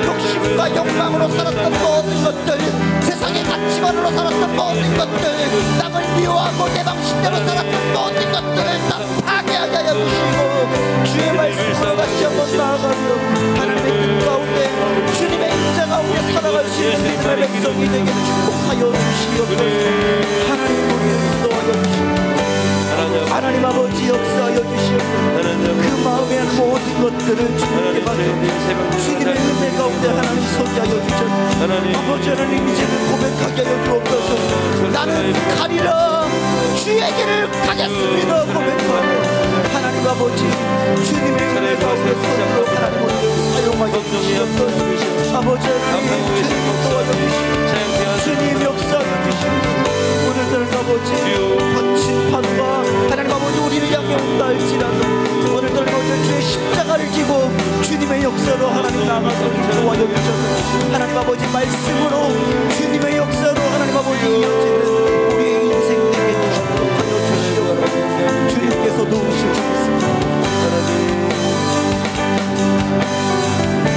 욕심과 욕망으로 살았던 모든 것들 세상의 가치관으로 살았던 모든 것들 남을 미워하고 내 방식대로 살았던 모든 것들을 다 파괴하게 하여 주시고 주의 말씀으로 다시 한번 나아가며 하나님의 뜻 가운데 주님의 인자 가운데 살아갈 수 있는 믿음의 백성이 되게 축복하여 주시옵소서. 하나님 우리를 인도하여 주시옵소서. 하나님 아버지 역사하여 주시옵소서. 그 마음에 한 모든 것들을 주님께 받아 주님의 은혜 가운데 하나님 소지하여 주셔서 아버지 하나님 이제는 고백하게 하여 주옵소서. 나는 가리라 주의 길을 가겠습니다 고백하며 하나님 아버지 주님의 은혜 가운데 손으로 하나님 우리를 사용하여 주시옵소서. 아버지 하나님 주님 도와주시옵소서. 주님 역사하여 주시옵소서. 오늘들 아버지 거친 파도가 하나님 아버지 우리를 향해 온다 할지라도 오늘들 아버지 주의 십자가를 지고 주님의 역사로 하나님 나아가도록 도와여 주셔서 하나님 아버지 말씀으로 주님의 역사로 하나님 아버지 이어지는 우리의 인생 되게 하여 주시옵소서. 주님께서 도우시옵소서.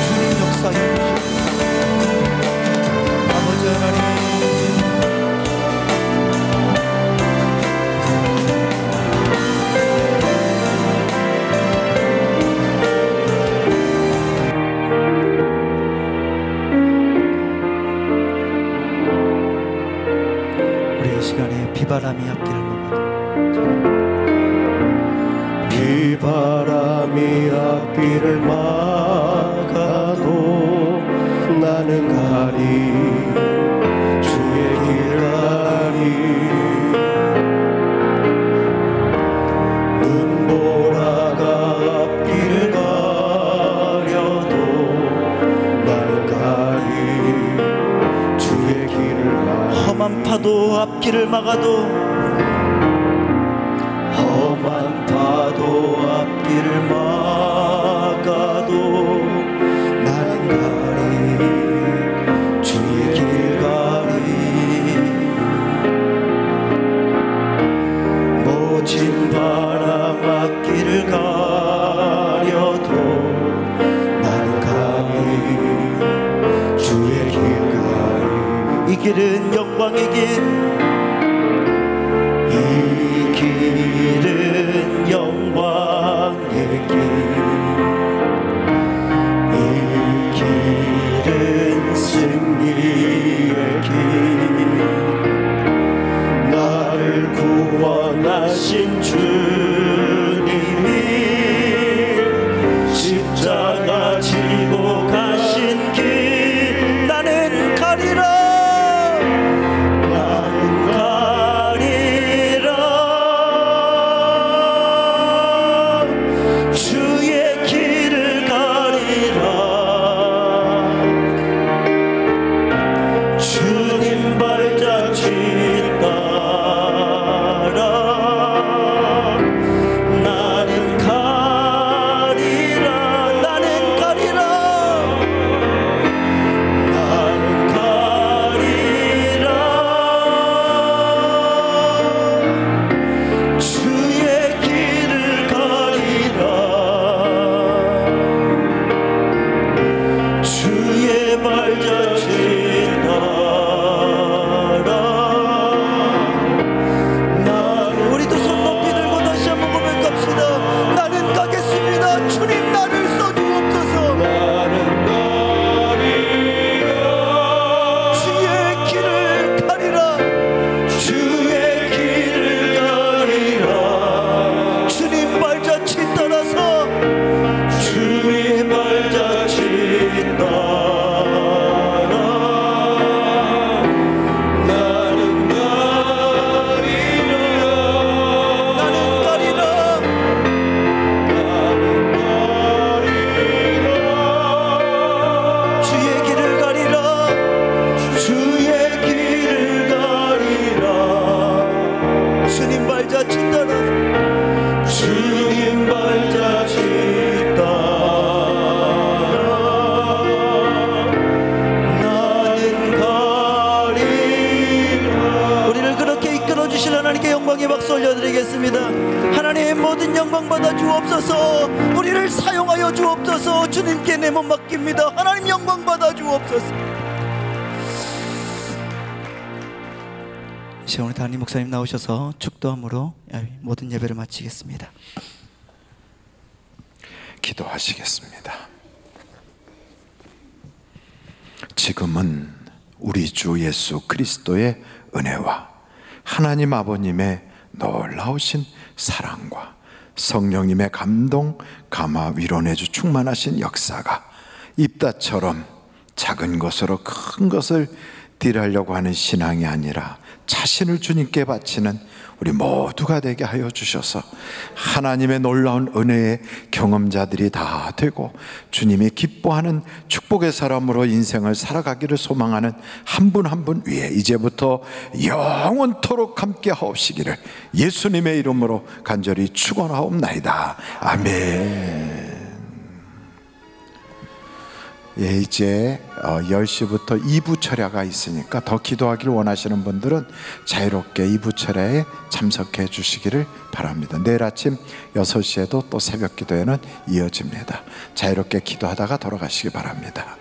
주님 역사하여 주시옵소서. 아버지 하나님 비바람이 앞길을 막아도 비바람이 앞길을 막아도 나는 가리 주의 길 가리 눈보라가 앞길을 가려도 나는 가리 주의 길을 가리 험한 파도 앞길을 막아도 험한 파도 앞길을 막아도 나는 가리 주의 길 가리 모진 바람 앞길을 가려도 나는 가리 주의 길 가리 이 길은 영광의 길 이 길은 영광의 길 이 길은 승리의 길 나를 구원하신 주님이 십자가 지고 가신 길 나는 가리라 주님 발자취 따라 나오겠습니다. 하나님 모든 영광 받아 주옵소서. 우리를 사용하여 주옵소서. 주님께 내 몸 맡깁니다. 하나님 영광 받아 주옵소서. 이제 오늘 담임 목사님 나오셔서 축도함으로 모든 예배를 마치겠습니다. 기도하시겠습니다. 지금은 우리 주 예수 그리스도의 은혜와 하나님 아버님의 놀라우신 사랑과 성령님의 감동, 감화, 위로내주 충만하신 역사가 입다처럼 작은 것으로 큰 것을 딜하려고 하는 신앙이 아니라 자신을 주님께 바치는 우리 모두가 되게 하여 주셔서 하나님의 놀라운 은혜의 경험자들이 다 되고 주님이 기뻐하는 축복의 사람으로 인생을 살아가기를 소망하는 한 분 한 분 위에 이제부터 영원토록 함께 하옵시기를 예수님의 이름으로 간절히 축원하옵나이다. 아멘. 예, 이제 10시부터 2부 철야가 있으니까 더 기도하기를 원하시는 분들은 자유롭게 2부 철야에 참석해 주시기를 바랍니다. 내일 아침 6시에도 또 새벽 기도회는 이어집니다. 자유롭게 기도하다가 돌아가시기 바랍니다.